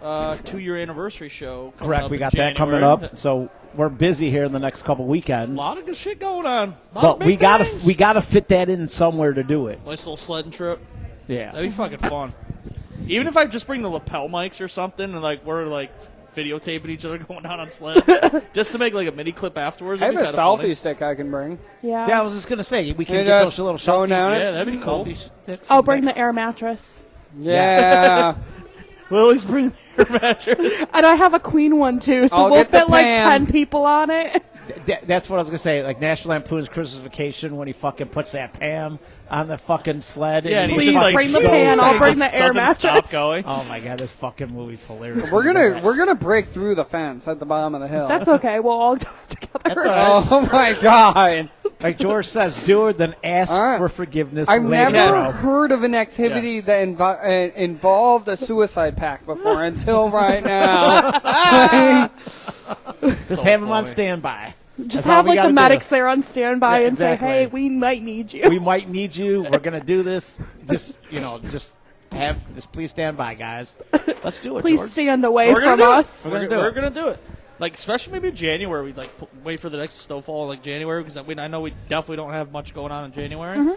2-year anniversary show. Correct. We got in that coming January. up. So we're busy here in the next couple weekends. A lot of good shit going on. But we gotta fit that in somewhere to do it. Nice little sledding trip. Yeah. That'd be fucking fun. Even if I just bring the lapel mics or something and like we're like videotaping each other going down on sleds just to make like a mini clip afterwards. I have it'd a be kinda selfie funny. stick I can bring. Yeah. Yeah, I was just gonna say we can Hey, get guys, those little going selfies. down it? Yeah, that'd be cool. Selfie sticks I'll and bring back- the air mattress. Yeah. Lily's bringing her mattress. And I have a queen one, too, so I'll we'll get the fit like pan. 10 people on it. That's what I was gonna say. Like National Lampoon's Christmas Vacation when he fucking puts that Pam on the fucking sled. Yeah, and he's Please just like bring the shows pan, that I'll he bring just the air doesn't stop mattress. going. Oh my god, this fucking movie's hilarious. We're gonna break through the fence at the bottom of the hill. That's okay. We'll all do it together. That's all right. Oh my god! Like George says, do it, then ask All right. for forgiveness I've later. never bro. heard of an activity Yes. that involved a suicide pact before until right now. Just have him on standby. Just That's all have we like the gotta do. medics there on standby Yeah, and say, exactly. hey, we might need you. We might need you. We're gonna do this. Just please stand by, guys. Let's do it. Please George. stand away We're gonna from do it. us. We're gonna do it. Like especially maybe in January, we'd like wait for the next snowfall in like January because I know we definitely don't have much going on in January. Mm-hmm.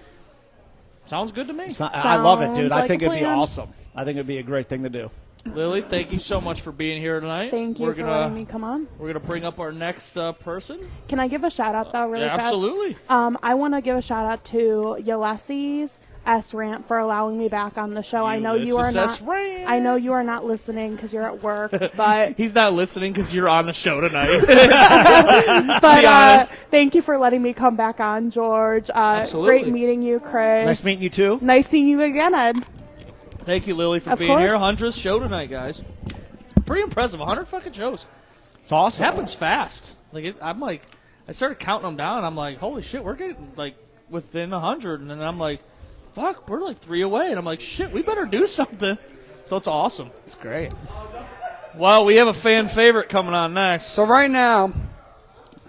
Sounds good to me. I love it, dude. Sounds I like think a it'd be plan. awesome. I think it'd be a great thing to do. Lily, thank you so much for being here tonight. Thank you We're for gonna letting me come on. we're gonna bring up our next person. Can I give a shout out though, really Yeah, fast? absolutely. I want to give a shout out to Ulysses S. Rant for allowing me back on the show. I know you are Ulysses S. not. Rant. I know you are not listening because you're at work, but He's not listening because you're on the show tonight. but be honest. thank you for letting me come back on, George. Absolutely. Great meeting you, Chris. Nice meeting you too. Nice seeing you again, Ed. Thank you, Lily, for Of being here. course. 100th show tonight, guys. Pretty impressive. 100 fucking shows. It's awesome. It happens fast. Like I'm like, I started counting them down. I'm like, holy shit, we're getting like within 100, and then I'm like, fuck, we're like 3 away, and I'm like, shit, we better do something. So it's awesome. It's great. Well, we have a fan favorite coming on next. So right now,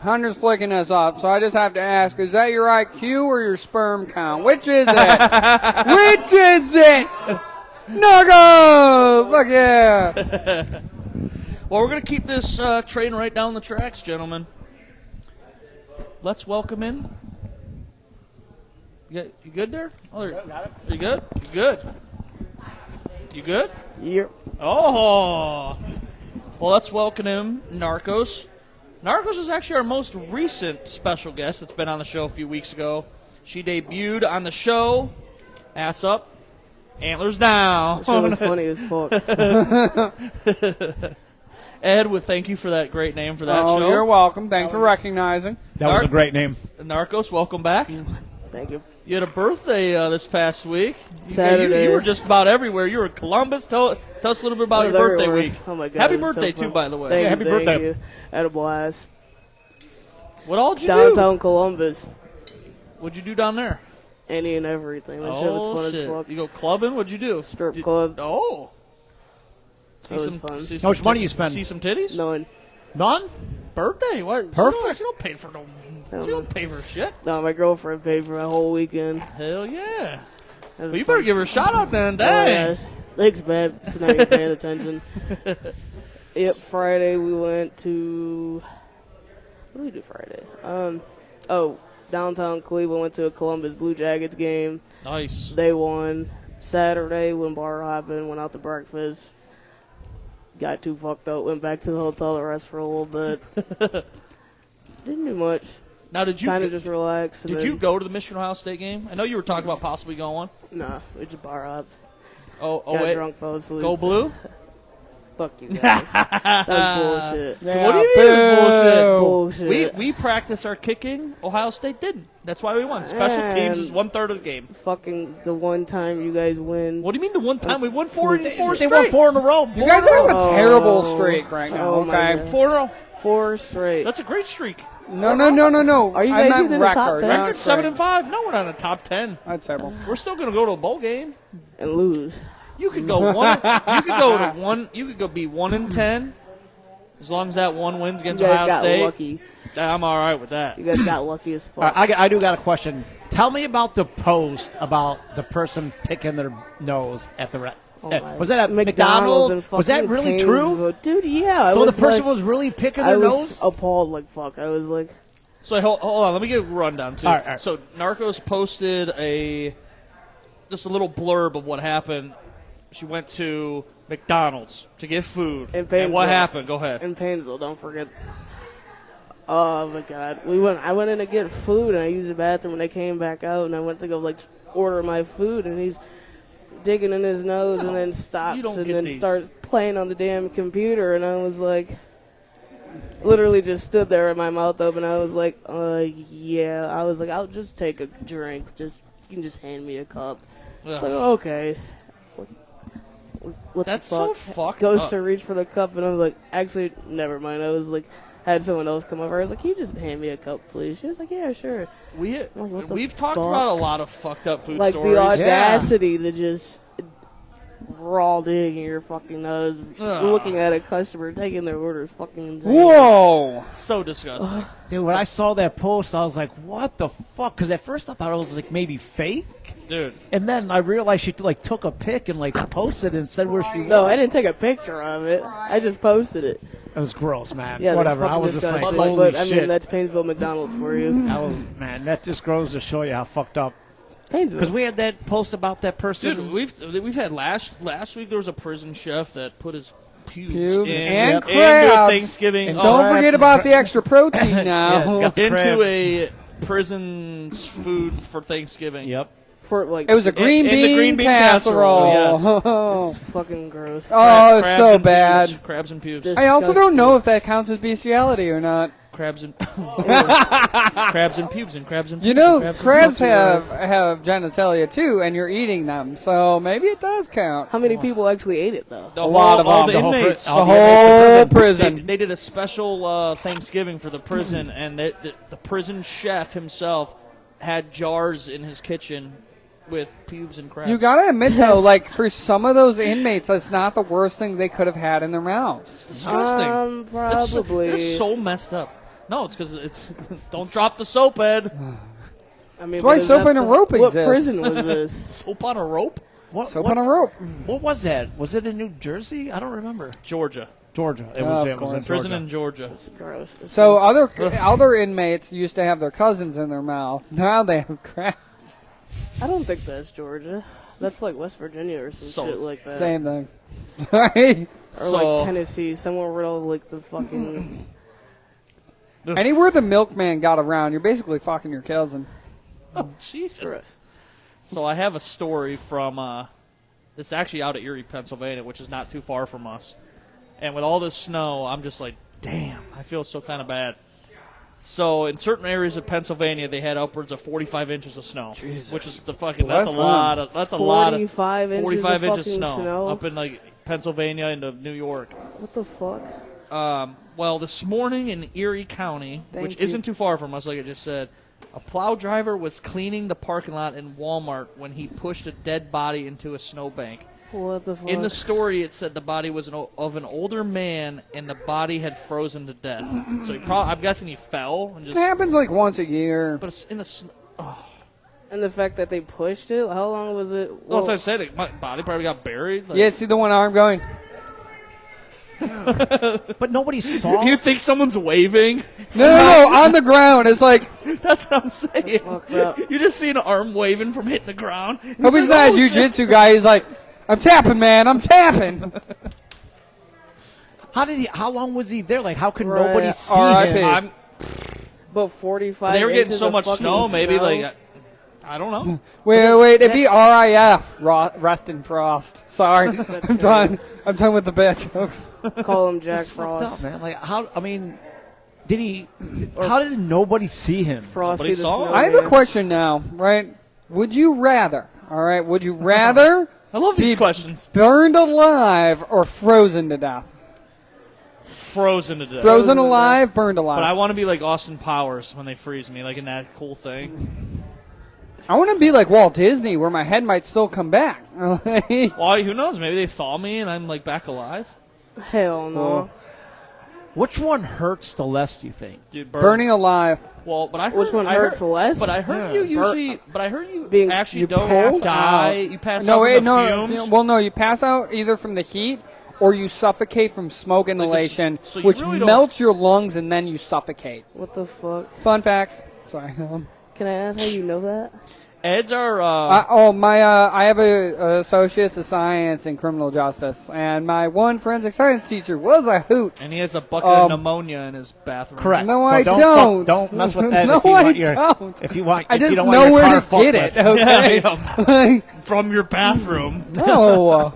Hunter's flicking us off. So I just have to ask: is that your IQ or your sperm count? Which is it? Which is it? Nuggles! Fuck yeah! Well, we're gonna keep this train right down the tracks, gentlemen. Let's welcome in. You good there? Oh, you good? You good? You good? Yep. Oh. Well, let's welcome him, Narcos. Narcos is actually our most recent special guest that's been on the show a few weeks ago. She debuted on the show. Ass up, antlers down. That was funny as fuck. Ed, would thank you for that great name for that show. You're welcome. Thanks for recognizing. That was a great name. Narcos, welcome back. Thank you. You had a birthday this past week. Saturday. You were just about everywhere. You were in Columbus. Tell us a little bit about I your was birthday everywhere. week. Oh my God, Happy it was so birthday, fun. too, by the way. Thank Yeah, you, happy thank birthday. you. Had a blast. What all did you Downtown do? Columbus. What'd you do down there? Any and everything. That shit was fun shit. as fuck. You go clubbing? What'd you do? Strip club. Oh. That was fun. How much money you spend? See some titties? None. None? Birthday? What? Perfect. She don't pay for no. Hell She no. don't pay for shit. No, my girlfriend paid for my whole weekend. Hell yeah. That was Well, you better fun. give her a shout out then. Oh, Dang. yeah. Thanks, babe. So now you're paying attention. Yep, Friday we went to... What did we do Friday? Downtown Cleveland, went to a Columbus Blue Jackets game. Nice. They won. Saturday, went bar hopping, went out to breakfast. Got too fucked up, went back to the hotel to rest for a little bit. Didn't do much. Now, did you Kind of just relaxed. and did then- you go to the Michigan-Ohio State game? I know you were talking about possibly going. Nah, we just bar hopped. Oh, Got wait. drunk, fell asleep. Go blue? Fuck you guys. That was bullshit. What do you mean it was Bullshit. We practiced our kicking. Ohio State didn't. That's why we won. Special teams is 1/3 of the game. Fucking the one time you guys win. What do you mean the one time we won four They straight? won 4 in a row. You guys have a Oh. terrible streak right now. Oh, my Okay. God. 4 in a row. 4 straight. That's a great streak. No. Are you I guys meant even in the top record. 10? not Record streak. 7-5. No, we're not in the top 10. I'd say well. We're still going to go to a bowl game. And lose. You could go one. You could go to one. You could go be 1-10, as long as that one wins You against guys Ohio got State. lucky. I'm all right with that. You guys got lucky as fuck. I do got a question. Tell me about the post about the person picking their nose at the Oh my. Was that at McDonald's? And Was that fucking really true? Painesville. Dude, yeah. So I the was person like, was really picking I their was nose? appalled like fuck. I was like, So hold on, let me get a rundown too. All right. So Narcos posted just a little blurb of what happened. She went to McDonald's to get food. In And Painesville. what happened? Go ahead. in Painesville, don't forget. Oh my god. I went in to get food and I used the bathroom and I came back out and I went to go like order my food and he's digging in his nose and then stops don't and get then these. starts playing on the damn computer and I was like literally just stood there with my mouth open. I was like, yeah. I was like, I'll just take a drink. You can just hand me a cup. It's like, okay. What That's the fuck? so fucked Goes up. to reach for the cup and I was like, actually, never mind. I was like, had someone else come over. I was like, can you just hand me a cup, please? She was like, yeah, sure. What the We've talked fuck? about a lot of fucked up food Like stories. the audacity to just raw dig in your fucking nose, looking at a customer taking their order is fucking insane. Whoa! So disgusting. Dude, when I saw that post, I was like, what the fuck? Because at first I thought it was like maybe fake. Dude. And then I realized she like took a pic and like posted it and said where she No, was. I didn't take a picture of it. I just posted it. It was gross, man. Yeah, Whatever. that's I fucking was just like, disgusting. holy But I shit. mean, that's Painesville McDonald's for you. Man, that just goes to show you how fucked up. Painesville. Because we had that post about that person. Dude, we've had last week there was a prison chef that put his pubes Pubes in, and into crabs. Thanksgiving. And Don't forget about the extra protein now. got the into crabs. a prison's food for Thanksgiving. Yep. For like It was a green in the bean, green bean casserole. casserole, it's fucking gross. Oh, it's Crabs so and bad. Pubes, crabs and pubes. This- I also Disgusting. don't know if that counts as bestiality or not. Crabs and crabs and pubes and crabs and pubes. You know, and crabs pubes. have genitalia too, and you're eating them, so maybe it does count. How many people actually ate it though? The A lot of all them. the The whole inmates. The whole prison. They did a special Thanksgiving for the prison, and the prison chef himself had jars in his kitchen with pubes and crabs. You gotta admit though, like for some of those inmates, that's not the worst thing they could have had in their mouths. It's disgusting. Probably. They're so messed up. No, it's because it's don't drop the soap, Ed. I mean, why but is soap that and a the- rope What exists. prison was this? Soap on a rope. Soap on a rope. What was that? Was it in New Jersey? I don't remember. Georgia. Georgia. It Oh, was. of It was in course. Prison Georgia. in Georgia. It's gross. It's So other inmates used to have their cousins in their mouth. Now they have crabs. I don't think that's Georgia. That's like West Virginia or some So- shit like that. Same thing. Sorry. Or So- like Tennessee, somewhere where all like the fucking. Anywhere the milkman got around, you're basically fucking your cousin. Oh, Jesus. gross. So I have a story from this actually out of Erie, Pennsylvania, which is not too far from us. And with all this snow, I'm just like, damn, I feel so kind of bad. So in certain areas of Pennsylvania, they had upwards of 45 inches of snow, which is the fucking Well, that's a that's lot of 45 inches 45 of inches fucking snow? up in like Pennsylvania into New York. What the fuck? Well, this morning in Erie County, Thank which you. isn't too far from us, like I just said, a plow driver was cleaning the parking lot in Walmart when he pushed a dead body into a snowbank. What the fuck? In the story, it said the body was of an older man, and the body had frozen to death. So I'm guessing he fell and It just. happens like once a year. But it's in the snow. And the fact that they pushed it, how long was it? Well, as I said, my body probably got buried. Like, Yeah, see the one arm going. But nobody saw. You think someone's waving? No, on the ground. It's like, That's what I'm saying. fucked up. You just see an arm waving from hitting the ground. hope he's not a jujitsu guy. He's like, I'm tapping, man. I'm tapping. How long was he there? Like, how could Right. nobody see R.I.P. him? I'm, But 45. they were getting inches so of much fucking snow, maybe snow? like I don't know. Wait. It'd be RIF. Rust and Frost. Sorry. I'm done. I'm done with the bad jokes. Call him Jack That's fucked up, Frost. man. Like, how? I mean, did he? How did nobody see him? Frosty Nobody the saw him. Snowman. I have a question now, right? Would you rather, all right, would you rather I love these Be- questions. burned alive or frozen to death? Frozen to death. Frozen alive, burned alive. But I want to be like Austin Powers when they freeze me, like in that cool thing. I want to be like Walt Disney, where my head might still come back. Well, who knows? Maybe they thaw me and I'm like back alive. Hell no. Which one hurts the less, do you think? Dude, Burning alive. Well, but I heard, Which one hurts less? But I heard you usually. But I heard you Being- actually you don't pass die. out. You pass No, out wait, from the no. fumes. Well, no, you pass out either from the heat or you suffocate from smoke inhalation, so you which really don't- melts your lungs and then you suffocate. What the fuck? Fun facts. Sorry. Can I ask how you know that? Eds are. I have a associates of science in criminal justice, and my one forensic science teacher was a hoot. and he has a bucket of pneumonia in his bathroom. Correct. No, So I don't. Don't mess with that. No, if you want I your, don't. If you want, I if just you don't want know your where car to fucked get with. it. Okay. Yeah, from your bathroom. No.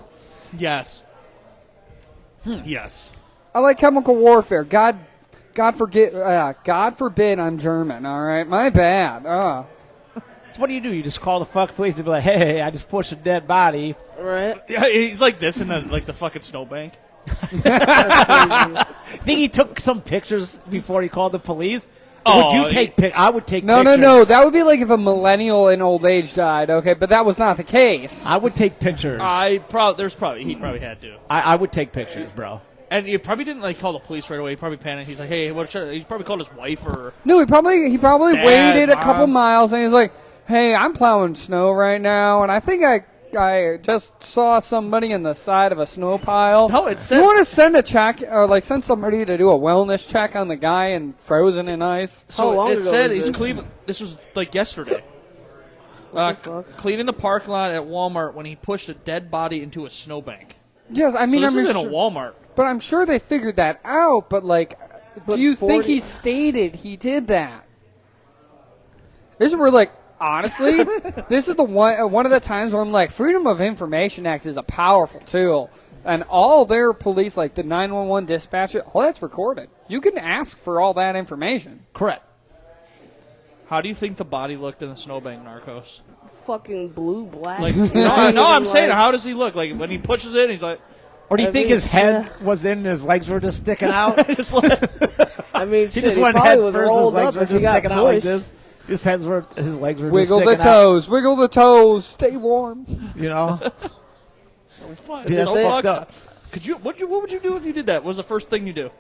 Yes. Yes. I like chemical warfare. God forbid I'm German. All right, my bad. So what do? You just call the fuck police and be like, "Hey, I just pushed a dead body." Right? Yeah, he's like this in the fucking snowbank. Think he took some pictures before he called the police? Oh, would you take I would take No, pictures. no. That would be like if a millennial in old age died. Okay, but that was not the case. I would take pictures. He probably had to. I would take pictures, bro. And he probably didn't call the police right away. He probably panicked. He's like, "Hey, what should I?" He probably called his wife or. No, he probably Dad, waited a couple Mom. miles and he's like, "Hey, I'm plowing snow right now, and I think I just saw somebody in the side of a snow pile. No, it said- You want to send a check or send somebody to do a wellness check on the guy in frozen in ice? So How long it ago said was he's this? Cleveland. This was yesterday. What the fuck? Cleaning the parking lot at Walmart when he pushed a dead body into a snowbank. Yes, I So mean, this I'm is in a sure, Walmart. but I'm sure they figured that out. But But do you think 40 he stated he did that? This is where honestly, this is the one of the times where I'm like, Freedom of Information Act is a powerful tool, and all their police, like the 911 dispatcher, all that's recorded. You can ask for all that information. Correct. How do you think the body looked in the snowbank, Narcos? Fucking blue, black. No, I'm saying, how does he look? Like when he pushes it, he's like, Or do you I think think- his head yeah. was in, his legs were just sticking out? just like I mean, He shit, just he went probably head was first. His rolled legs up were if he just got sticking out like pushed. this. His legs were just Wiggle the sticking out. toes, wiggle the toes, stay warm. You know, fuck. Dude, that's so fucked up. Could you? What would you do if you did that? What was the first thing you do?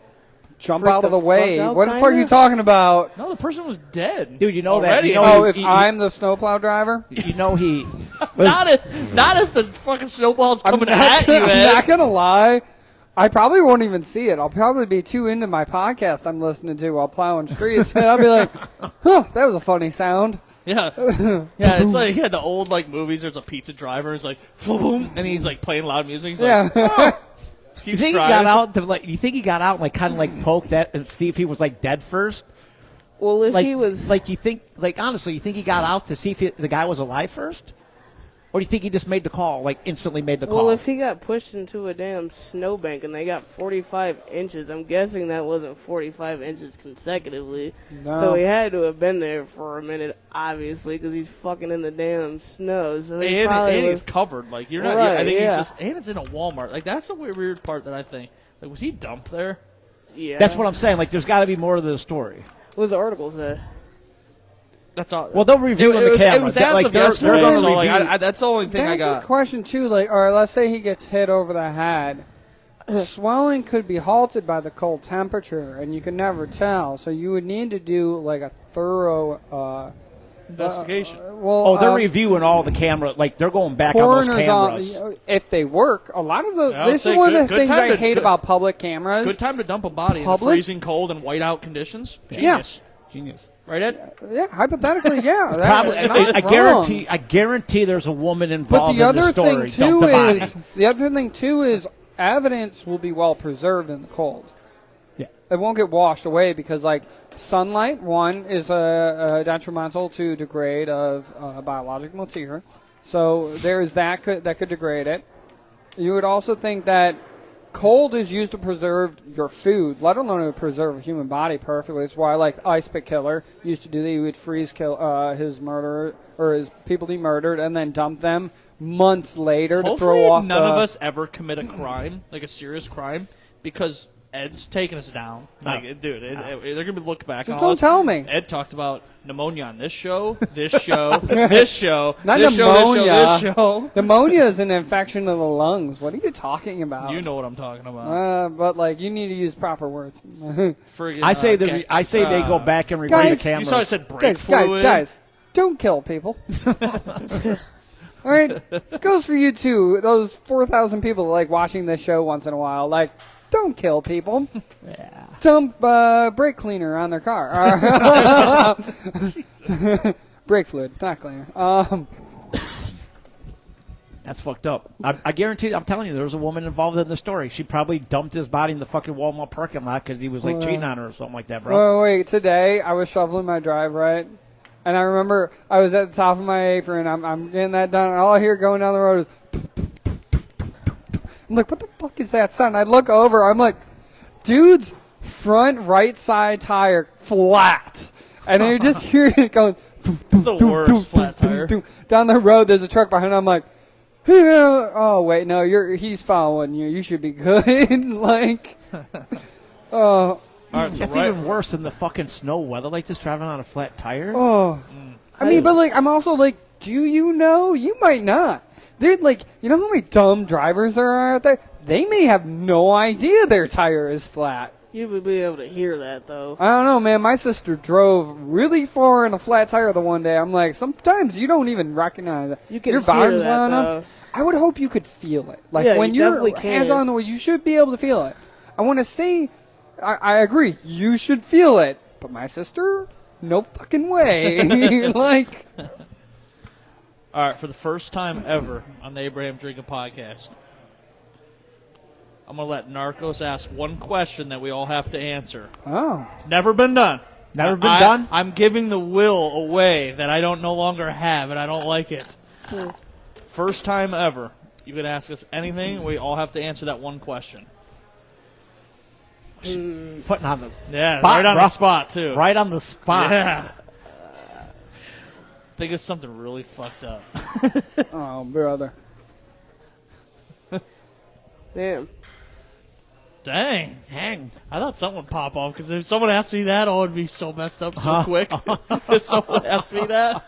Jump Freak out of the the way. fuck out, What the fuck are you kinda? talking about? No, the person was dead. Dude, you know Already? that. You know, Oh, if I'm the snowplow driver? you know he. not if the fucking snowball's coming I'm at you, I'm Ed. not gonna lie. I probably won't even see it. I'll probably be too into my podcast I'm listening to while plowing streets, and I'll be like, "Huh, that was a funny sound." Yeah, yeah. It's like the old movies. There's a pizza driver. It's like boom, and he's playing loud music. He's Yeah. like, You think he got out to you think he got out and kind of poked at and see if he was dead first? Well, if he was you think honestly, you think he got out to see if the guy was alive first? Or do you think he just made the call, instantly made the call? Well, if he got pushed into a damn snowbank and they got 45 inches, I'm guessing that wasn't 45 inches consecutively. No. So he had to have been there for a minute, obviously, because he's fucking in the damn snow. So he and probably he's was, covered. You're not. Right, I think yeah. he's just. And it's in a Walmart. That's the weird part that I think. Was he dumped there? yeah. That's what I'm saying. There's got to be more to the story. What was the article say? That's all. Well, they'll review on the camera. It was as of they're yesterday. gonna So review- that's the only thing I That's got. a question too. Or let's say he gets hit over the head. Swelling could be halted by the cold temperature, and you can never tell. So you would need to do a thorough Investigation. they're reviewing all the camera. They're going back on those coroners cameras. if they work. A lot of the Yeah, I would this say is one of the good things time I to- hate good- about public cameras. Good time to dump a body in the Public? freezing cold and whiteout conditions. Genius. Genius. Right, Ed? Yeah, hypothetically, yeah. Probably, That's not I wrong. guarantee there's a woman But involved the in the other story. thing too Dump the body. is the other thing too is evidence will be well preserved in the cold. Yeah. It won't get washed away because sunlight is detrimental to degrade of biological material. So there's that could degrade it. You would also think that cold is used to preserve your food, let alone to preserve a human body perfectly. That's why Ice Pick Killer used to do that. He would freeze his murderer or his people he murdered and then dump them months later to Hopefully throw off none of us ever commit a crime, a serious crime, because Ed's taking us down. Like, dude, they're going to be looking back. Just on all don't this. tell me. Ed talked about pneumonia on this show, this show, this show, Not this pneumonia. show, this show. Pneumonia is an infection of the lungs. What are you talking about? You know what I'm talking about. But like, you need to use proper words. Friggin', I say they go back and rewind the Guys, cameras. You saw I said brake fluid. guys, don't kill people. All right, goes for you too. Those 4,000 people that like watching this show once in a while. Like, don't kill people. Yeah. Dump brake cleaner on their car. Brake fluid, not cleaner. That's fucked up. I guarantee. I'm telling you, there was a woman involved in the story. She probably dumped his body in the fucking Walmart parking lot because he was like cheating on her or something like that, bro. Wait, today I was shoveling my drive, right? And I remember I was at the top of my apron. I'm getting that done, and all I hear going down the road is. I'm like, what the fuck is that sound? I look over. I'm like, dude's front right side tire flat, and you just hear it going. It's the worst flat tire. Down the road, there's a truck behind. I'm like, oh wait, no, he's following you. You should be good. Like, All right, so That's even worse than the fucking snow weather, like just driving on a flat tire. oh, I mean, but like, I'm also like, do you know? You might not. They're like, you know how many dumb drivers there are out there? They may have no idea their tire is flat. You would be able to hear that, though. I don't know, man. My sister drove really far in a flat tire the one day. I'm like, sometimes you don't even recognize it. You can Your hear volume's that, loud enough. though. I would hope you could feel it. Like, Yeah, when you you're definitely can. hands on the wheel, you should be able to feel it. I want to say, I agree, you should feel it. But my sister, no fucking way. Like, All right, for the first time ever on the Abraham Drinking Podcast, I'm going to let Narcos ask one question that we all have to answer. oh. It's never been done. Never been done? I'm giving the will away that I don't no longer have, and I don't like it. First time ever. You can ask us anything. We all have to answer that one question. Putting on the Yeah, spot, right on bro. the spot, too. Right on the spot. Yeah. Think of something really fucked up. Oh, brother. Damn. Dang. I thought someone would pop off, because if someone asked me that, oh, it'd be so messed up so quick. If someone asked me that.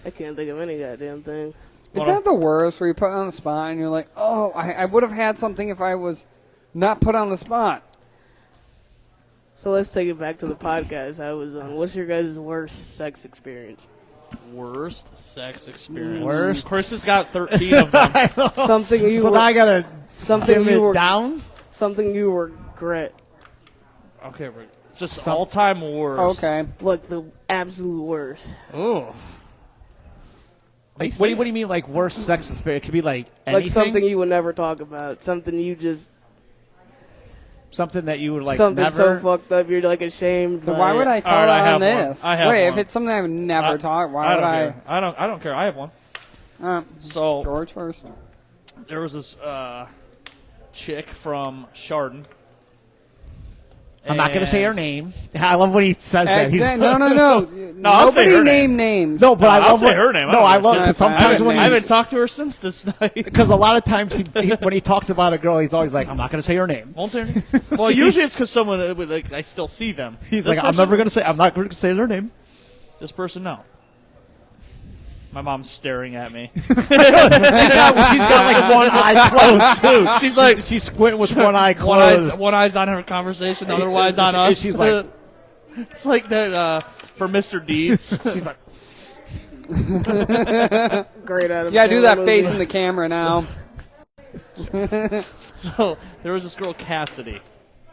I can't think of any goddamn thing. Is that the worst, where you put it on the spot and you're like, oh, I would have had something if I was not put on the spot? So let's take it back to the podcast I was on. What's your guys' worst sex experience? Worst sex experience. Worst? Chris has got 13 of them. Something you So were, now I gotta something dim you it were down. something you regret. Okay, Rick. It's just all-time worst. Okay. Like the absolute worst. Ooh. Like, what do you mean, like worst sex experience? It could be like anything. Like something you would never talk about. Something you just Something that you would like something never. so fucked up you're like ashamed. Then by why would it. I tell All right, I her have on one. this? I have Wait, one. if it's something I would never talk, why would I? Care. I don't care. I have one. So George first. there was this chick from Chardon. I'm not gonna say her name. I love when he says that. He's- No. No, I'll say Nobody her name name. names. No, but I I'll love say when- her name. No, I love shit. because That's fine. sometimes when I he haven't talked to her since this night. because a lot of times when he talks about a girl, he's always like, I'm not gonna say her name. Won't say her name. Well, usually it's because someone like I still see them. He's This like, I'm not gonna say their name. This person, no. My mom's staring at me. She's got like one eye closed too. She's like she's squinting with one eye closed. one eye's on her conversation, otherwise on us. She's like, it's like that for Mr. Deeds. she's like, Great Adam. Yeah, do Sandler that movie. face in the camera now. So there was this girl Cassidy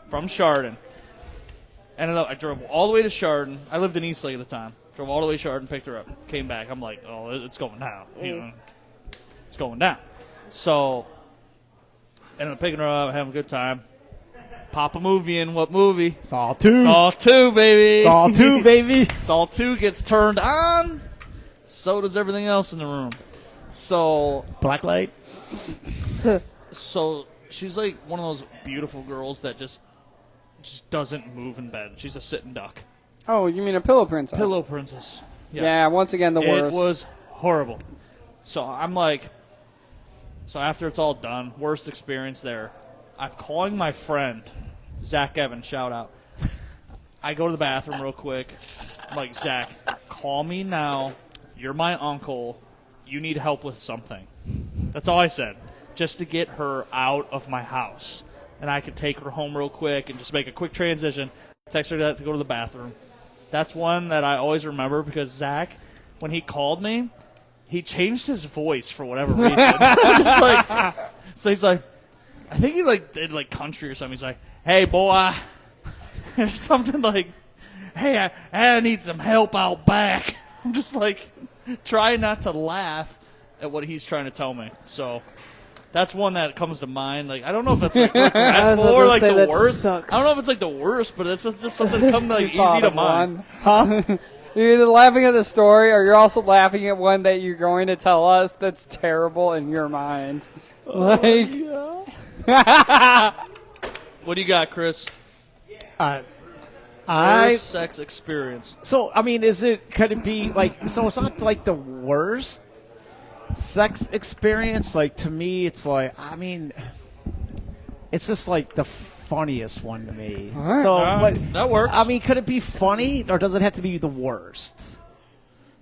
from Chardon. Ended up, I drove all the way to Chardon. I lived in Eastlake at the time. Drove all the way to Chardon, picked her up, came back. I'm like, oh, it's going down. You know, it's going down. So ended up picking her up, having a good time. Pop a movie in. What movie? Saw 2. Saw 2, baby. Saw 2, baby. Saw 2 gets turned on. So does everything else in the room. So Blacklight. So she's like one of those beautiful girls that just doesn't move in bed. She's a sitting duck. Oh, you mean a pillow princess? Pillow princess. Yes. Yeah, once again, the It worst. was horrible. So I'm like, so after it's all done, worst experience there. I'm calling my friend, Zach Evans, shout out. I go to the bathroom real quick. I'm like, Zach, call me now. You're my uncle. You need help with something. That's all I said, just to get her out of my house. And I could take her home real quick and just make a quick transition, text her to go to the bathroom. That's one that I always remember because Zach, when he called me, he changed his voice for whatever reason. Just like, so he's like, I think he did country or something. He's like, hey, boy, or something like, hey, I need some help out back. I'm just like, trying not to laugh at what he's trying to tell me. So that's one that comes to mind. Like, I don't know if it's regretful or like the worst. Sucks. I don't know if it's like the worst, but it's just something that comes like easy to mind. Huh? You're either laughing at the story or you're also laughing at one that you're going to tell us that's terrible in your mind. What do you got, Chris? Worst sex experience. So, I mean, could it be like, so it's not like the worst sex experience? Like, to me, it's like, I mean, it's just like the funniest one to me. Right. So, that works. I mean, could it be funny or does it have to be the worst?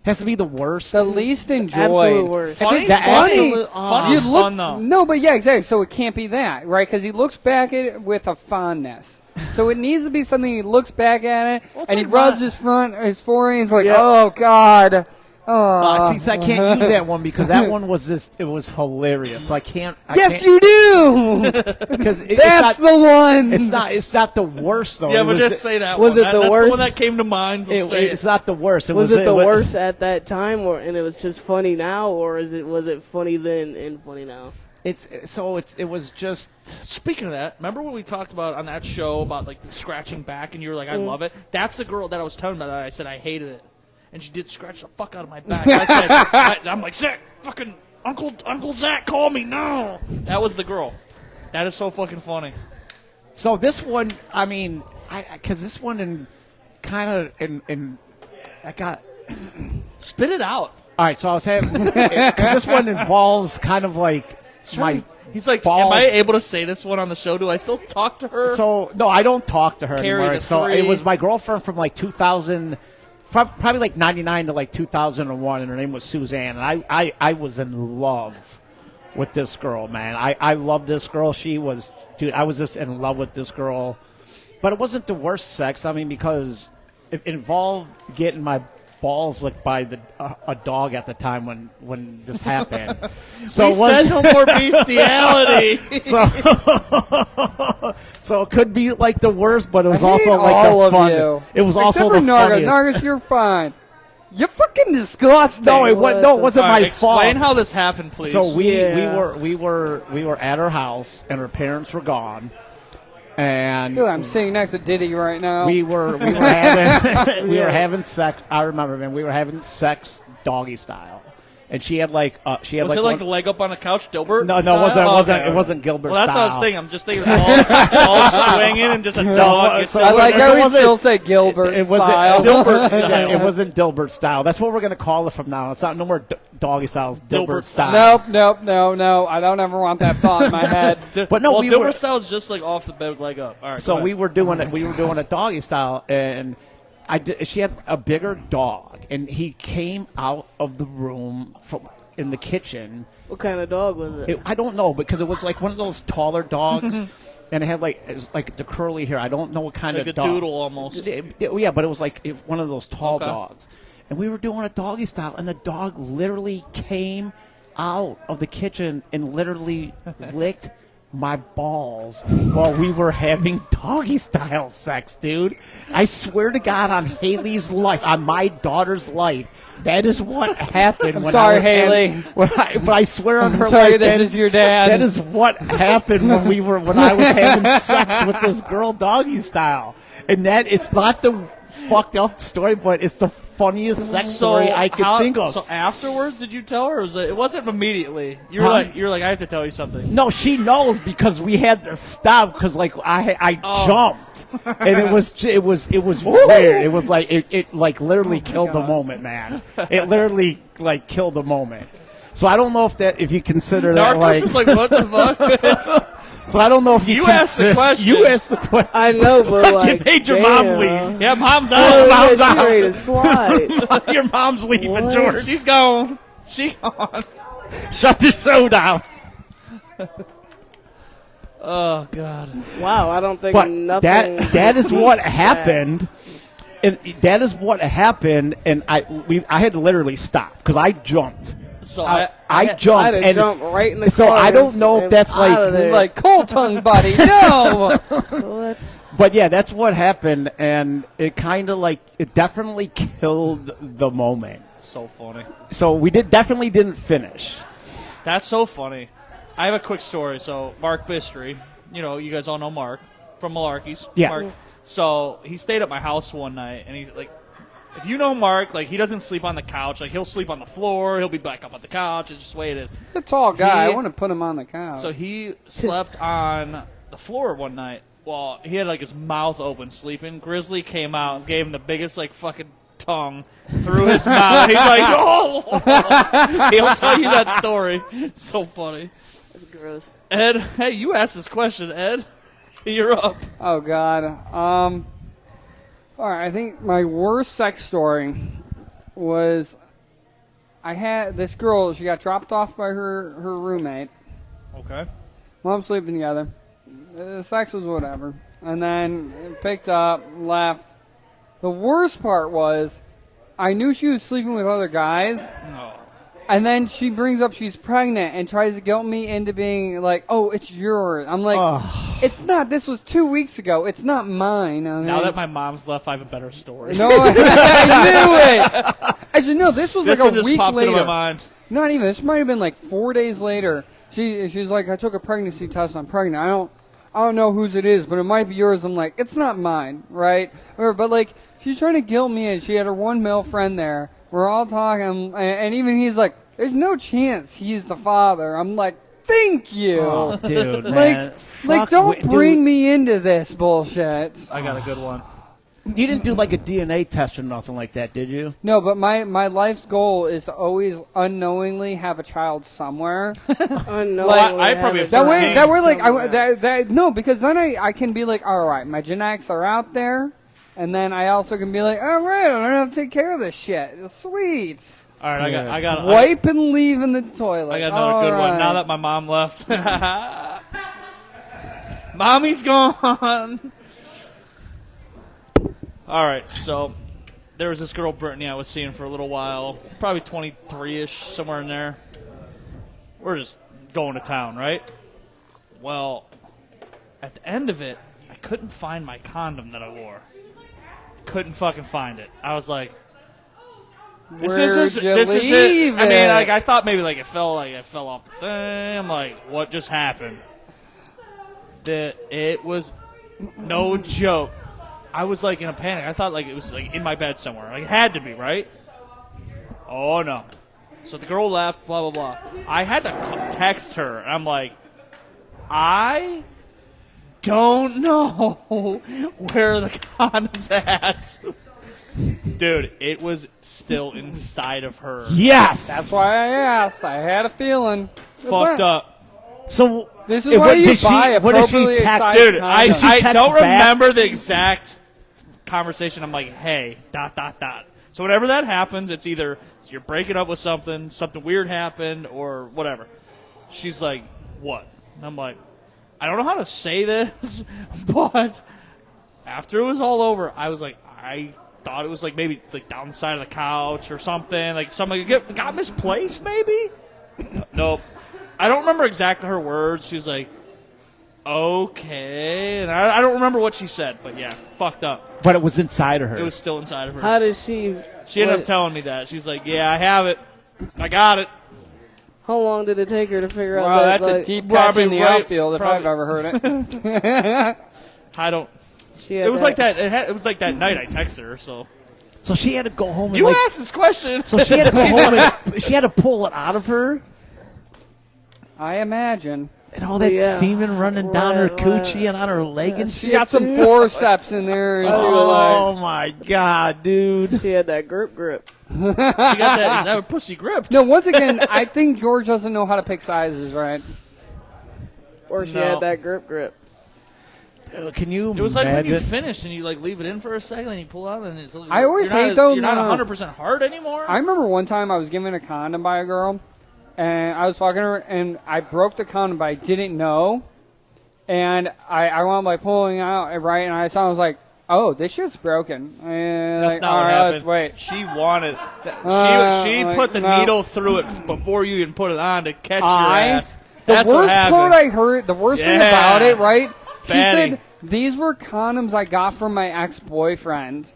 Has to be the worst. The least enjoyed. Absolute worst. If Funny? it's funny, Funny is fun, though. No, but yeah, exactly. So it can't be that, right? Because he looks back at it with a fondness. So it needs to be something he looks back at it and he rubs his forehead. And he's like, "Oh God." See, so I can't use that one because that one was it was hilarious. So I can't. You do. Because That's the one. It's not the worst though. Yeah, but just say that was one. it the That's worst? the one that came to mind. So say It's not the worst. Was it the worst at that time, and it was just funny now, or was it funny then and funny now? It was just. Speaking of that, remember when we talked about on that show about like the scratching back, and you were like, "I love it." That's the girl that I was telling about. That I said I hated it, and she did scratch the fuck out of my back. I said, "I'm like Zach, fucking Uncle Zach, call me now." That was the girl. That is so fucking funny. So this one, I mean, because this one I got. Spit it out. All right, so I was having because this one involves kind of like my. He's like, balls. am I able to say this one on the show? Do I still talk to her? So no, I don't talk to her Carry anymore. the So three. it was my girlfriend from like 2000, probably like 99 to like 2001, and her name was Suzanne. And I was in love with this girl, man. I love this girl. She was, dude. I was just in love with this girl, but it wasn't the worst sex. I mean, because it involved getting my balls licked by a dog at the time when this happened. So we said no more bestiality. So it could be like the worst, but it was I also hate like all the of fun. you. It was Except also for the Nargis. funniest. Nargis, you're fine. You're fucking disgusting. No, it wasn't All my right, explain fault. how this happened, please. So we Yeah. were at her house and her parents were gone, and Dude, I'm sitting next to Diddy right now. we were having we were having sex. I remember, man. We were having sex doggy style, and she had like was it like the leg up on the couch, Dilbert? No, style? it wasn't Gilbert Well, that's style. what I was thinking. I'm just thinking all swinging and just a dog. Gets so I like how we wasn't- still say Gilbert It wasn't style. Dilbert style. It wasn't Dilbert style. That's what we're gonna call it from now on. It's not no more doggy styles. Dilbert style. Nope. No. I don't ever want that thought in my head. But no, well, we Dilbert were- style is just like off the bed, leg up. All right. So go ahead. we were doing it. We were doing a doggy style, and she had a bigger dog, and he came out of the room in the kitchen. What kind of dog was it? I don't know, because it was like one of those taller dogs, and it had it was like the curly hair. I don't know what kind like of a dog. doodle almost. Yeah, but it was like one of those tall Okay. dogs. And we were doing a doggy style, and the dog literally came out of the kitchen and literally licked my balls while we were having doggy style sex, dude. I swear to God, on Haley's life, on my daughter's life, that is what happened. I'm sorry, Haley. But I swear on her sorry, life, this is your dad. That is what happened when I was having sex with this girl doggy style. And that it's not the fucked up story, but it's the funniest sex story I could think of. So afterwards, did you tell her? Or was it wasn't immediately. You Huh? were like, I have to tell you something. No, she knows because we had to stop because I jumped and it was weird. It was like it like literally killed the moment, man. It literally like killed the moment. So I don't know if you consider that Narcos like is like, what the fuck? So I don't know if You asked the question. You asked the question. I know, but like, You made your damn. mom leave. Yeah, mom's Oh, out. yeah, Mom's she out. ready to slide. Your mom's leaving, What? George. She's gone. She gone. Shut the show down. Oh God. Wow, I don't think But nothing. that is what happened. And that is what happened, and I had to literally stop because I jumped. So I I jumped, had to and jump right in the so car I don't know if and that's like- out of there. Like cold tongue, buddy. No. What? But yeah, that's what happened, and it kind of like it definitely killed the moment. so funny. So we definitely didn't finish. That's so funny. I have a quick story. So Mark Bistry, you guys all know Mark from Malarkey's. Yeah. Mark. So he stayed at my house one night, and he's like, if you know Mark, like he doesn't sleep on the couch. Like he'll sleep on the floor. He'll be back up on the couch. It's just the way it is. He's a tall guy. He- I want to put him on the couch. So he slept on the floor one night. Well, he had like his mouth open sleeping. Grizzly came out and gave him the biggest like fucking tongue through his mouth. He's like, oh! He'll tell you that story. So funny. That's gross. Ed, hey, you asked this question, Ed. You're up. Oh God. All right. I think my worst sex story was I had this girl. She got dropped off by her roommate. Okay. Mom sleeping together. Sex was whatever, and then picked up, left. The worst part was I knew she was sleeping with other guys. No. And then she brings up she's pregnant and tries to guilt me into being like, oh, it's yours. I'm like, it's not. This was 2 weeks ago. It's not mine. I mean, Now that my mom's left, I have a better story. no, I knew it. I said, no, this was This like one a just week popped into my later. mind. Not even. This might have been like 4 days later. She's like, I took a pregnancy test. I'm pregnant. I don't know whose it is, but it might be yours. I'm like, it's not mine, right? But like, she's trying to guilt me in. She had her one male friend there. We're all talking, and even he's like, there's no chance he's the father. I'm like, thank you. Oh, dude, like, man. like, don't bring me into this bullshit. I got a good one. You didn't do like a DNA test or nothing like that, did you? No, but my life's goal is to always unknowingly have a child somewhere. Unknowingly I probably have have That way, like, somewhere. no, because then I can be like, all right, my genetics are out there, and then I also can be like, all right, I don't have to take care of this shit. Sweet. All right, I got Wipe and leave in the toilet. I got another good one. Now that my mom left. Mommy's gone. All right, so there was this girl, Brittany, I was seeing for a little while, probably 23-ish, somewhere in there. We're just going to town, right? Well, at the end of it, I couldn't find my condom that I wore. Couldn't fucking find it. I was like, this is it. I mean, like I thought maybe like it fell off the thing. I'm like, what just happened? It was no joke. I was like in a panic. I thought like it was like in my bed somewhere. Like it had to be, right? Oh no. So the girl left, blah blah blah. I had to text her. And I'm like, I don't know where the condom's at. Dude, it was still inside of her. Yes. That's why I asked. I had a feeling. Fucked up. So This is why you buy appropriately sized Dude, condom. I text don't back? remember the exact conversation. I'm like, hey, ... So whenever that happens, it's either you're breaking up with something weird happened, or whatever. She's like, what? And I'm like, I don't know how to say this, but after it was all over, I was like, I thought it was like maybe like down the side of the couch or something. Like something got misplaced, maybe? Nope. I don't remember exactly her words. She was like, okay. And I don't remember what she said, but yeah, fucked up. But it was inside of her. It was still inside of her. How did she? She ended up telling me that. She's like, yeah, I have it. I got it. How long did it take her to figure out? Wow, that, that's like, a deep catch in the right- outfield if probably- I've ever heard it. I don't. She had It was like that. It was like that night I texted her. So So she had to go home and you like. asked this question. So she had to go home and she had to pull it out of her, I imagine. and all that Yeah. semen running down her Right, coochie and on her leg and She shit. got some forceps in there. And she was Oh my god, dude! She had that grip. You got that pussy gripped. no, once again, I think George doesn't know how to pick sizes, right? Or she No. had that grip. Can you It was like when you imagine? finish and you like leave it in for a second and you pull out and it's. I always you're not- hate those, You're not no. 100% hard anymore. I remember one time I was given a condom by a girl, and I was fucking her, and I broke the condom, but I didn't know. And I wound up like pulling out, right, and I was like, oh, this shit's broken. And That's like, not all what right, happened. let's wait. She wanted. She like, put the no. needle through it before you even put it on to catch your I- ass. The That's what worst happened. part I heard, the worst thing Yeah. about it, right? She Batty. said, these were condoms I got from my ex-boyfriend.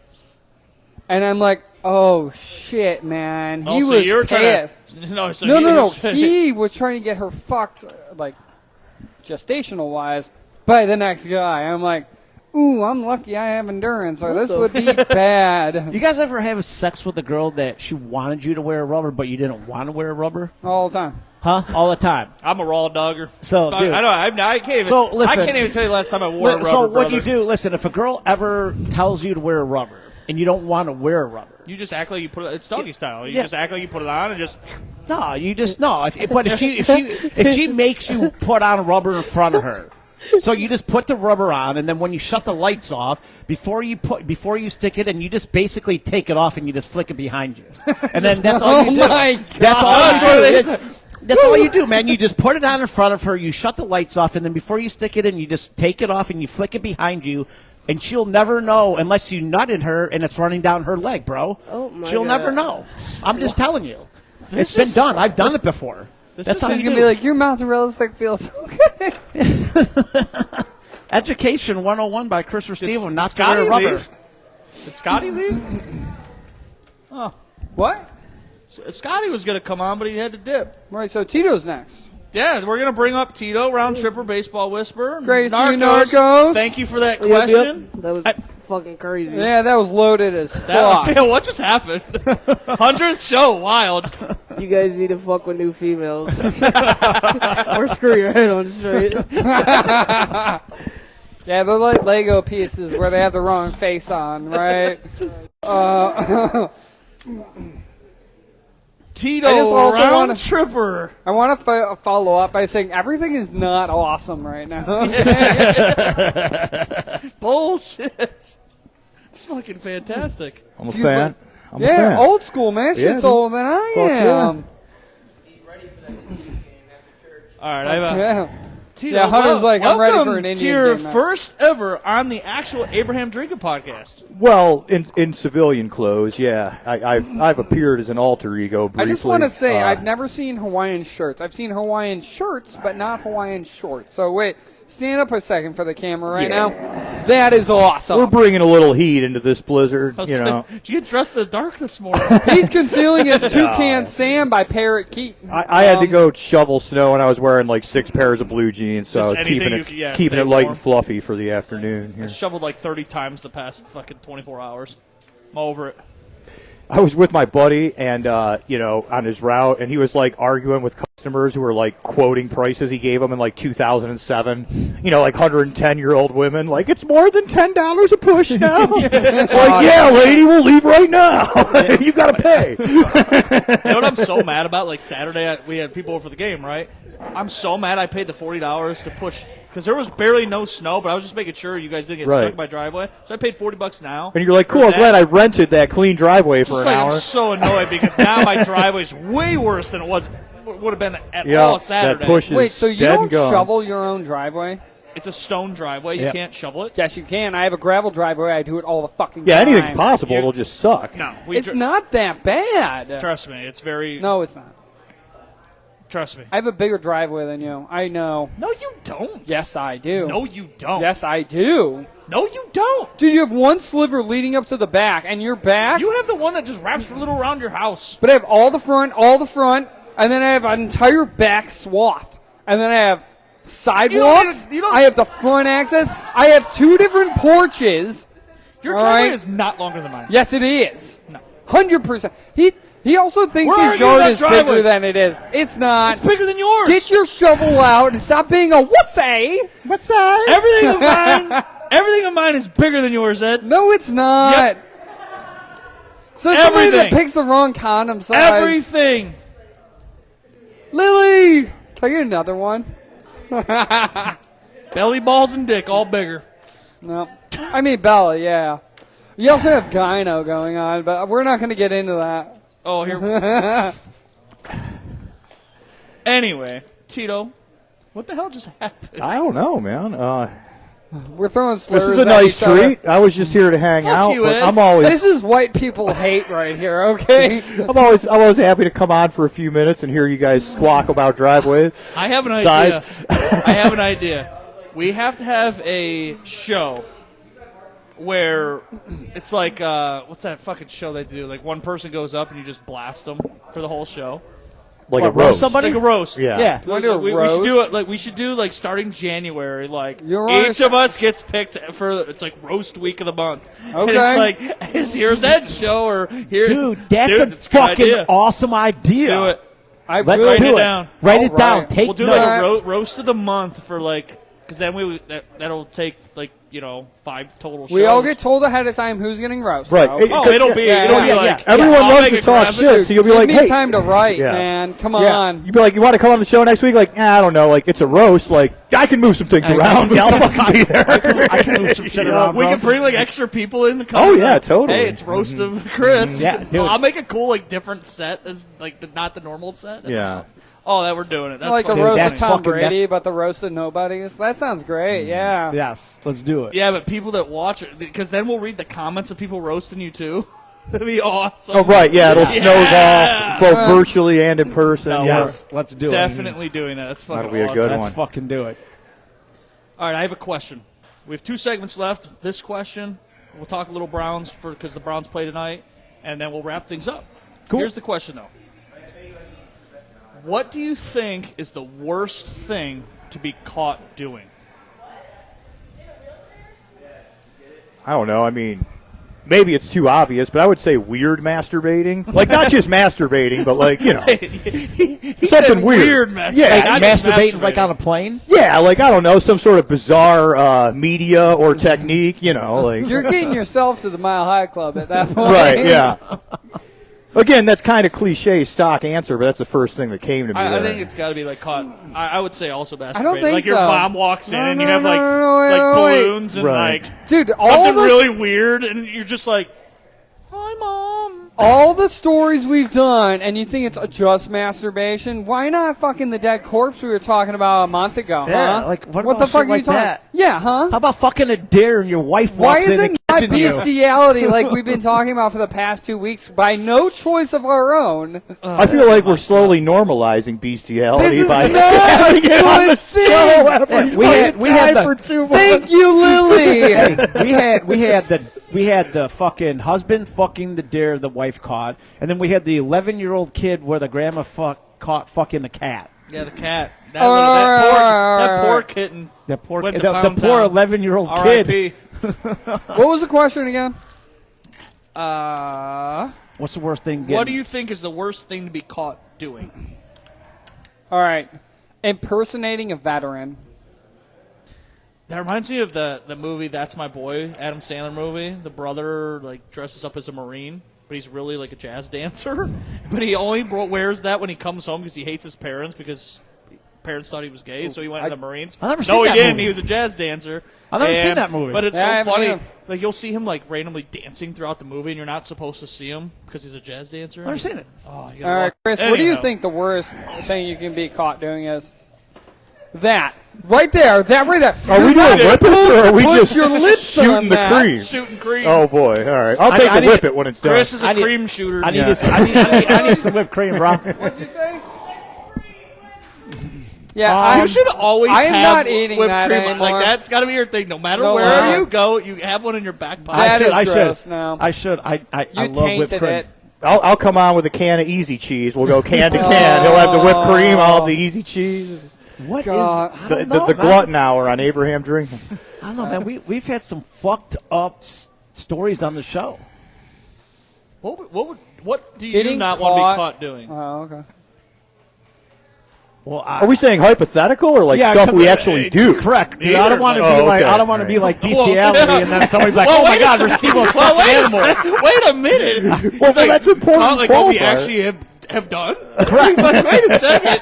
And I'm like, oh, shit, man. He Oh, so was you're trying pissed. to. No, so No, he no. was- He was trying to get her fucked, like, gestational-wise, by the next guy. I'm like, ooh, I'm lucky I have endurance, or this would be bad. You guys ever have sex with a girl that she wanted you to wear a rubber, but you didn't want to wear a rubber? All the time. Huh? All the time. I'm a raw dogger. So, dude. I know. I can't even. So, listen. I can't even tell you the last time I wore a rubber. So what brother. you do? Listen, if a girl ever tells you to wear a rubber and you don't want to wear a rubber, You just act like you put it. It's doggy style. You Yeah. just act like you put it on and just. no, you just no. But if she makes you put on a rubber in front of her. So you just put the rubber on, and then when you shut the lights off, before you stick it in, you just basically take it off and you just flick it behind you, and then that's all you do. Oh my God. That's all That's you what do. it is. That's all you do, man. You just put it on in front of her, you shut the lights off, and then before you stick it in, you just take it off and you flick it behind you, and she'll never know unless you nut in her and it's running down her leg, bro. Oh, my she'll God. never know. I'm just telling you. It's been done. I've done it before. That's how She's you going do. to be like, your mozzarella stick feels so good. Education 101 by Chris Steven. Not to Scotty wear rubber. leave? Did Scotty leave? Oh, What? Scotty was gonna come on, but he had to dip. Right, so Tito's next. Yeah, we're gonna bring up Tito, round tripper, baseball whisperer, Crazy Narcos. Thank you for that Yep, question. That was fucking crazy. Yeah, that was loaded as fuck. Yeah, what just happened? 100th show, wild. You guys need to fuck with new females. Or screw your head on straight. Yeah, they're like Lego pieces where they have the wrong face on, right? Tito, I just also round wanna- tripper. I want to follow up by saying everything is not awesome right now. Bullshit. It's fucking fantastic. I'm a Dude, fan. I'm a Yeah, fan. old school, man. Yeah, Shit's dude. older than I Fuck yeah. am. All right, I have a Yeah. Tito, Yeah, Hunter's like, I'm ready welcome for an Indians to your game now. first ever on the actual Abraham Drinking podcast. Well, in civilian clothes, yeah. I've appeared as an alter ego briefly. I just want to say, Uh, I've never seen Hawaiian shirts. I've seen Hawaiian shirts, but not Hawaiian shorts. So wait, stand up a second for the camera right now. That is awesome. We're bringing a little heat into this blizzard, you know. Did you get dressed in the dark this morning? He's concealing his Toucan Sam by Parrot Keaton. I had to go shovel snow, and I was wearing like 6 pairs of blue jeans, so Just I was anything keeping you it could- yeah, keeping stay it light warm. and fluffy for the afternoon. I here. shoveled like 30 times the past fucking 24 hours. I'm over it. I was with my buddy, and on his route, and he was like arguing with customers who were like quoting prices he gave them in like 2007. Like 110-year-old women, like it's more than $10 a push now. It's like, yeah, lady, we'll leave right now. You got to pay. You know what I'm so mad about? Like Saturday, we had people over for the game, right? I'm so mad I paid the $40 to push because there was barely no snow, but I was just making sure you guys didn't get stuck Right. in my driveway. So I paid $40 now. And you're like, cool, for I'm that. glad I rented that clean driveway for Just an like hour. I'm so annoyed because now my driveway's way worse than it was would have been at Yeah, all Saturday. that push is Wait, so you dead don't and gone. shovel your own driveway? It's a stone driveway. You Yeah. can't shovel it. Yes, you can. I have a gravel driveway. I do it all the fucking Yeah, time. anything's possible. You- It'll just suck. No, It's not that bad. Trust me, it's very. No, it's not. Trust me. I have a bigger driveway than you. I know. No, you don't. Yes, I do. No, you don't. Yes, I do. No, you don't. Dude, you have one sliver leading up to the back, and your back. You have the one that just wraps a little around your house. But I have all the front, and then I have an entire back swath, and then I have sidewalks. You don't- I have the front access. I have 2 different porches. Your All driveway right. is not longer than mine. Yes, it is. No. 100%. He also thinks We're his arguing yard about is bigger driveways. than it is. It's not. It's bigger than yours. Get your shovel out and stop being a wussy. What's that? Everything of mine. Everything of mine is bigger than yours, Ed. No, it's not. Yep. So somebody that Everything. picks the wrong condom size. Everything. Lily, can I get another one? Belly, balls, and dick, all bigger. No. I mean, Bella, yeah. You also have Dino going on, but we're not going to get into that. Oh, here. Anyway, Tito, what the hell just happened? I don't know, man. We're throwing slurs This is a at nice each other. treat. I was just here to hang Fuck out, you, but Ed. I'm always This is white people hate right here, okay? I'm always happy to come on for a few minutes and hear you guys squawk about driveways. I have an idea. I have an idea. We have to have a show where it's like, what's that fucking show they do? Like one person goes up and you just blast them for the whole show. Like What, a roast. somebody? Like a roast. Yeah. Yeah. You wanna do a We should roast? do it. Like we should do like starting January. Like You're each right. of us gets picked for. It's like roast week of the month. And Okay. it's like here's Ed's show or here. Dude, that's Dude, a it's good fucking idea. awesome Let's idea. do it. I Let's really Write do it it. down. Write All it down. right. Take We'll do notes. like a roast of the month for like because then that'll take like 5 total shows. We all get told ahead of time who's getting roast. Right. so- It- Oh, it'll be Yeah, it'll be yeah, like Everyone I'll loves make to a talk graphic. shit, so you'll be Give like, me hey. time to write, Yeah. man. Come Yeah. on. You'd be like, you want to come on the show next week? Like, I don't know. Like, it's a roast. Like, I can move some things around. move I'll some- fucking be there. I can move some shit around, We bro. can bring like extra people in to come. Oh, yeah, totally. Hey, it's roast of Chris. Yeah, dude. I'll make a cool like different set as like not the normal set. at the Yeah. house. Oh, that we're doing it. That's Like the fucking roast of that's funny. Tom fucking- Brady, that's- but the roast of nobodies. That sounds great, yeah. Yes, let's do it. Yeah, but people that watch it, because then we'll read the comments of people roasting you too. That'd be awesome. Oh, right. Yeah, it'll Yeah. snowball both virtually and in person. No, Yes, let's do it. Definitely doing that. That's fucking That'll be a awesome. good Let's one. fucking do it. All right, I have a question. We have 2 segments left. This question, we'll talk a little Browns because the Browns play tonight, and then we'll wrap things up. Cool. Here's the question, though. What do you think is the worst thing to be caught doing? I don't know. I mean, maybe it's too obvious, but I would say weird masturbating. Like, not just masturbating, but like, something weird. masturbating. Yeah, not just Masturbating like on a plane? Yeah, like, I don't know, some sort of bizarre media or technique, like. You're getting yourself to the Mile High Club at that point. Right, yeah. Again, that's kind of cliche stock answer, but that's the first thing that came to me. I there. think it's got to be like caught. I would say also masturbating. don't think like your so. mom walks in No, and you no, have like no, wait, like wait. balloons and Right. like Dude, all something the, really weird, and you're just like, "Hi, mom." all the stories we've done, and you think it's just masturbation, why not fucking the dead corpse we were talking about a month ago, Yeah, huh? like, what the about fuck shit are you like talking? that? Yeah, huh? How about fucking a dare and your wife Why walks is in it and not kitchen you? bestiality like we've been talking about for the past 2 weeks by no choice of our own? I feel like we're slowly normalizing bestiality This is by not having it on the good thing. show every We had time the- for 2 months. Thank you, Lily. Hey, we had the fucking husband fucking the dare the wife caught, and then we had the 11-year-old kid where the grandma caught fucking the cat. Yeah, the cat. That poor kitten. The poor Went the, to the Pound poor Town. 11-year-old kid. R.I.P. What was the question again? What's the worst thing? What do you think is the worst thing to be caught doing? All right. Impersonating a veteran. That reminds me of the movie That's My Boy, Adam Sandler movie. The brother like dresses up as a Marine, but he's really like a jazz dancer. But he only wears that when he comes home because he hates his parents because parents thought he was gay, so he went to the Marines. I've never seen No, he that didn't. movie. He was a jazz dancer. I've never seen that movie. But it's Yeah, I so haven't funny. either. Like you'll see him like randomly dancing throughout the movie, and you're not supposed to see him because he's a jazz dancer. I've never seen it. Oh, you All gotta right, look. Chris, what do you Anyhow. think the worst thing you can be caught doing is? That. Right there. That right there. Are we doing whippets or are we Put just your lips shooting on the that. cream? Shooting cream. Oh boy! All right, I'll I- take I the need- whippet when it's done. Chris is a I need- cream shooter. I need, Yeah. this, I need some whipped cream, bro. Yeah, You should always I am have not eating whipped that cream. anymore. Like that's got to be your thing. No matter No, where no. you go, you have one in your back pocket. That is I gross should. now. I should. I You love whipped tainted cream. it. I'll come on with a can of easy cheese. We'll go can to can. He'll have the whipped cream. I'll have the easy cheese. What is? God. I The, don't know, the man. glutton hour on Abraham drinking. I don't know, man. We've had some fucked up stories on the show. What do you Getting not want to be caught- caught doing? Oh, okay. Well, Are we saying hypothetical or like stuff we actually do? Correct. Dude, I Neither. don't want to Oh, be like okay. I don't want to be like bestiality, Well, and then somebody's like, Well, "Oh my wait a God, second. there's people Well, fucking wait a animals." second. Wait a minute. Well, that's important Like, what we qualifier. actually have done. He's like, wait a second.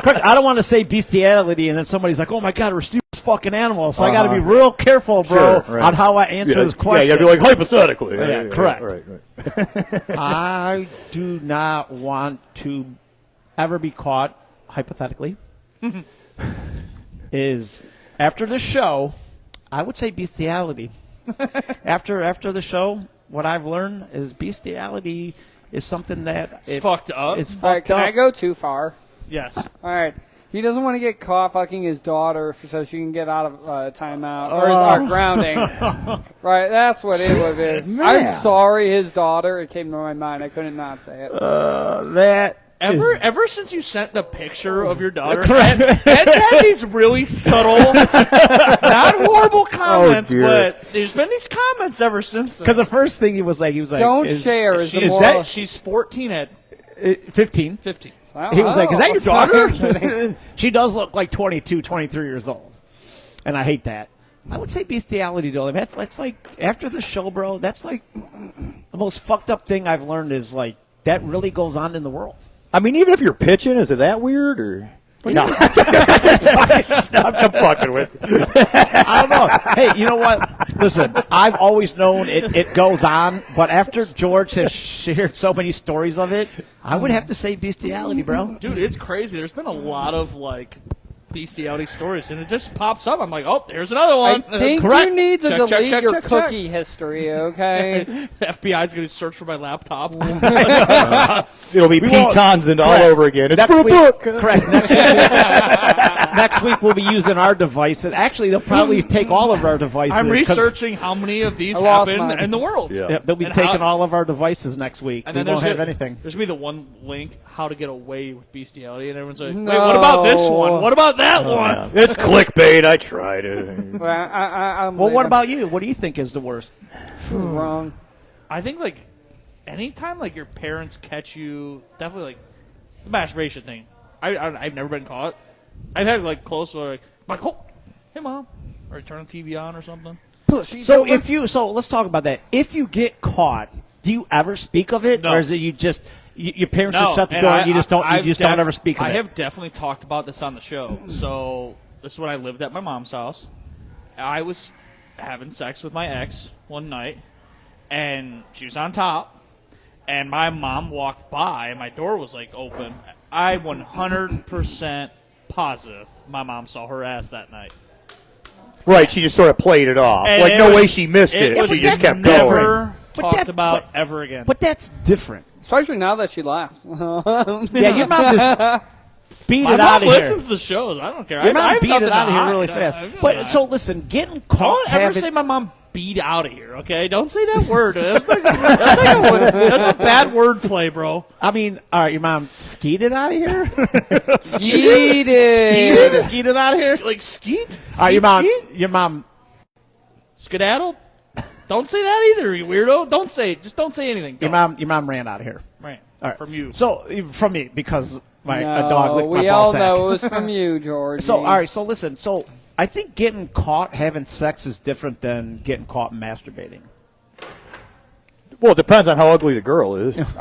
Correct. I don't want to say bestiality, and then somebody's like, "Oh my God, we're stupid fucking animals." So I got to be real careful, bro, Sure, right. on how I answer this question. Yeah, you got to be like hypothetically. Yeah, correct. Right. I do not want to ever be caught, hypothetically, is after the show, I would say bestiality. after the show, what I've learned is bestiality is something that It's fucked up. It's All right, fucked can up. I go too far? Yes. All right. He doesn't want to get caught fucking his daughter so she can get out of timeout or grounding. Right, that's what it was. man. I'm sorry, his daughter. It came to my mind. I couldn't not say it. That Ever since you sent the picture of your daughter, Ed's had these really subtle, not horrible comments, dear. but there's been these comments ever since. because the first thing he was like, Don't share is the She's, moral. she's 14 at 15. 15. He was like, "Is that your daughter?" daughter? She does look like 22, 23 years old, and I hate that. I would say bestiality, though. That's like after the show, bro. That's like the most fucked up thing I've learned is like that really goes on in the world. I mean, even if you're pitching, is it that weird or? No, I'm fucking with you. I don't know. Hey, you know what? Listen, I've always known it goes on, but after George has shared so many stories of it, I would have to say bestiality, bro. Dude, it's crazy. There's been a lot of, like, bestiality stories, and it just pops up. I'm like, oh, there's another one. I think Correct. you need to Check, delete check, your check, cookie history, okay? The FBI's going to search for my laptop. It'll be Pete won't- Townsend all Correct. over again. It's Next for a week, book. correct. Next week we'll be using our devices. Actually, they'll probably take all of our devices. I'm 'cause- researching how many of these I lost happen mine. in the world. Yeah. Yep, they'll be And taking how- all of our devices next week. And We then won't there's have gonna- anything. There's going to be the one link, how to get away with bestiality, and everyone's like, No. wait, what about this one? What about that one? It's clickbait. I tried it. Well, I'm Well, what leaving. about you? What do you think is the worst? Wrong. I think, like, anytime, like, your parents catch you, definitely, like, the masturbation thing. I've never been caught. I've had, like, close, like, oh, hey, Mom. Or turn the TV on or something. So let's talk about that. If you get caught, do you ever speak of it, No. or is it you just your parents No, just shut the and door and you just don't ever speak of I it? have definitely talked about this on the show. So this is when I lived at my mom's house. I was having sex with my ex one night, and she was on top, and my mom walked by, and my door was like open. I 100% positive my mom saw her ass that night. Right, she just sort of played it off. And Like, it no way was- she missed it. was She just that's kept going. never But talked that- about but- ever again. But that's different. Especially now that she left. Yeah, your mom just beat my it mom out of here. listens to the shows. I don't care. Your I mom have beat nothing it out to of here hide. really I fast. have nothing But to so hide. listen, getting caught Don't ever having say my mom beat out of here, okay? Don't say that word. That's a bad word play, bro. I mean, all right, your mom skeeted out of here. Skeeted. Skeeted out of here. Like skeet? All right, Skeet? your mom. Skedaddle? Don't say that either, you weirdo. Don't say it. Just don't say anything. Go. Your mom ran out of here. Right. All right. From you. So from me because a No, dog licked my we ball all sack. know it was from you, George. So all right, so listen, so I think getting caught having sex is different than getting caught masturbating. Well, it depends on how ugly the girl is. That's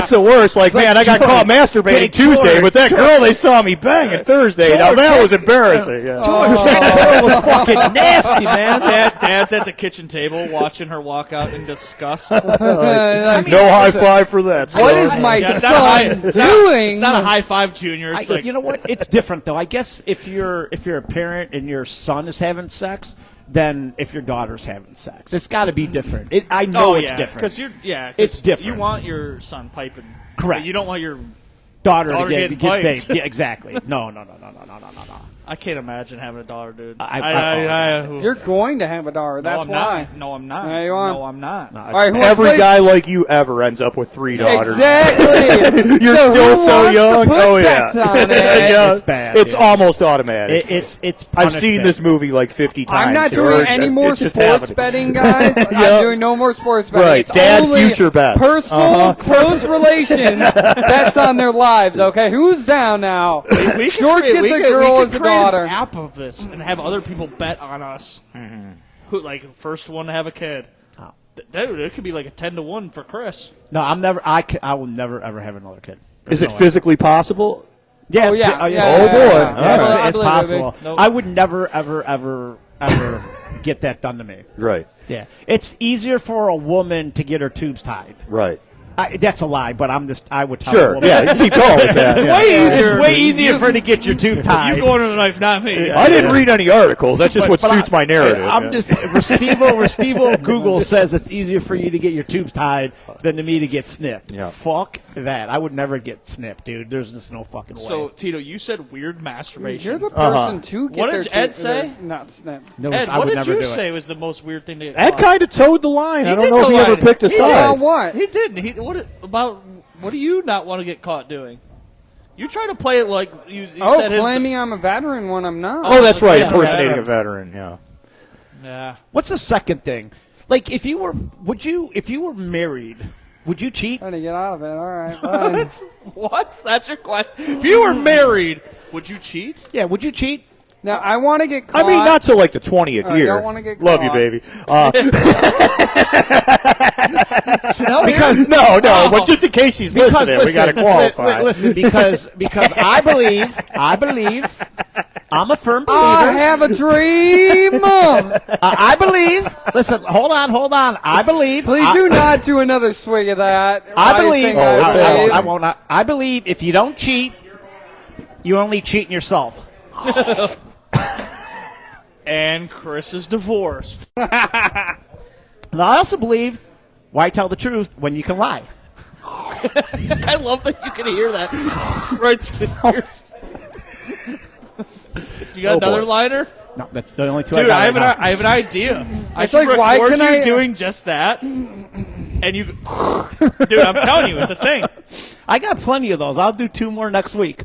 the worst. Like, man, I got caught masturbating Tuesday, but that girl they saw me banging Thursday. Now that was embarrassing. Yeah. That girl was fucking nasty, man. Dad's at the kitchen table watching her walk out in disgust. No high five for that. What son. is my Yeah, it's son doing? It's not a high five, Junior. It's like, You know what? It's different though. I guess if you're a parent and your son is having sex, than if your daughter's having sex. It's got to be different. I know it's different. Because it's different. You want your son piping. Correct. But you don't want your daughter to getting get piped. baked. Yeah, exactly. No. I can't imagine having a daughter, dude. You're going to have a daughter. That's I'm why. Not. No, I'm not. Yeah, you are. No, I'm not. All right, who Every wants to guy like you ever ends up with 3 daughters. Exactly. You're So still who so wants to young. put Oh yeah, bets on it? Yeah. It's bad, It's dude. almost automatic. It's I've seen punishment. this movie like 50 times. I'm not George. doing any more It's just sports happening. betting, guys. Yep. I'm doing no more sports betting. Right. It's Dad only future bets. Personal, close relations bets on their lives, okay? Who's down now? We could George create- gets we a could- girl we as could a create daughter. An app of this and have other people bet on us. Who, like, first one to have a kid. Dude, it could be like a 10-1 for Chris. No, I will never ever have another kid. Is There's it no way. physically possible? Yeah, Oh, it's, yeah. oh, Yeah, Oh, boy. yeah. All right. It's I believe it, possible. baby. Nope. I would never, ever get that done to me. Right. Yeah, it's easier for a woman to get her tubes tied. Right. That's a lie, but I would tell a Sure. woman. Yeah, you keep going with that. It's yeah. way easier. It's way easier for her to get your tube tied. You going to the knife, not me. I didn't read any articles. That's just what suits my narrative. I'm yeah. just Restivo Google says it's easier for you to get your tubes tied than to me to get snipped. Yeah. Fuck that. I would never get snipped, dude. There's just no fucking way. So, Tito, you said weird masturbation. You're the person to get What their did Ed tubes say? not snipped. no, Ed, I what would did never you do say it. was the most weird thing to get Ed caught? kind of towed the line. I don't did know if go he ever line. picked a He side. About what? He didn't. What do you not want to get caught doing? You try to play it like you said his. Claiming I'm a veteran when I'm not. Oh, that's right. Yeah. Impersonating a veteran. Yeah. Yeah. What's the second thing? Like, if you were married, would you cheat? Trying to get out of it. All right. Fine. What? That's your question. If you were married, would you cheat? Yeah, would you cheat? Now I want to get caught. I mean, not till like the 20th All right, year. don't wanna get Love you, caught. baby. Because No, but just in case he's listening, we got to qualify. Listen, because I believe I'm a firm believer. I have a dream. I believe. Listen, hold on. I believe. Please do not do another swig of that. I Why believe. sing I believe? I won't. I believe if you don't cheat, you only cheating yourself. And Chris is divorced. And I also believe, why tell the truth when you can lie? I love that you can hear that right through the ears. Do you got another boy. liner? No, that's the only two. Dude, I got I have an idea. I It's should like, why record can you I- doing just that, and you, dude. I'm telling you, it's a thing. I got plenty of those. I'll do 2 more next week.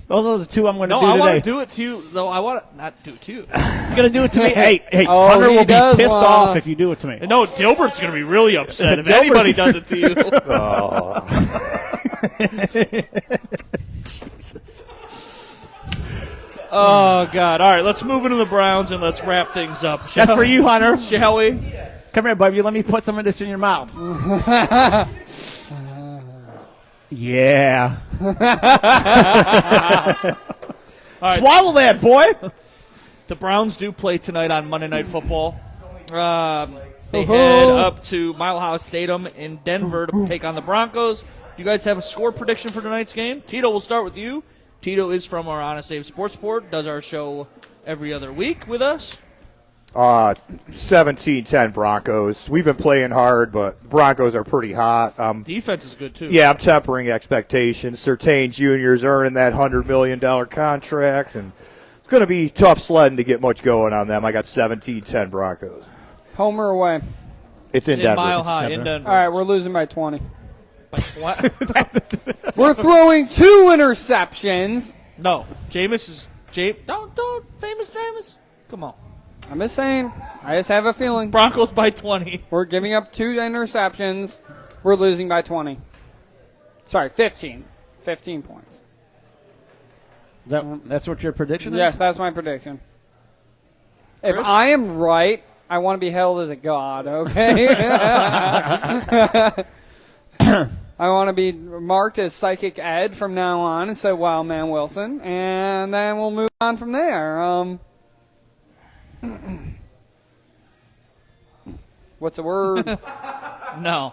Those are the 2 I'm going to No, do I today. want to do it to you, though. I want to not do it to you. You're going to do it to me? Hey, Oh, Hunter he will be does pissed wanna- off if you do it to me. No, Dilbert's going to be really upset if anybody does it to you. Oh, God. All right, let's move into the Browns and let's wrap things up. That's for you, Hunter. Shall we? Come here, baby. Let me put some of this in your mouth. Yeah. All right. Swallow that, boy. The Browns do play tonight on Monday Night Football. They head up to Mile High Stadium in Denver to take on the Broncos. You guys have a score prediction for tonight's game? Tito, we'll start with you. Tito is from our Honest Abe Sports Report, does our show every other week with us. 17-10 Broncos. We've been playing hard, but the Broncos are pretty hot. Defense is good, too. Yeah, I'm tempering expectations. Surtain Jr. is earning that $100 million contract, and it's going to be tough sledding to get much going on them. I got 17-10 Broncos. Home or away? It's in In Denver. Mile It's High, Denver. in Denver. All right, we're losing by 20. What? We're throwing 2 interceptions. No. Jameis is... Don't. Famous Jameis. Come on. I'm just saying. I just have a feeling. Broncos by 20. We're giving up 2 interceptions. We're losing by 20. Sorry, 15. 15 points. That's what your prediction is? Yes, that's my prediction. If Chris? I am right, I want to be held as a god, okay? I want to be marked as Psychic Ed from now on and say, wow, man, Wilson. And then we'll move on from there. What's the word? No.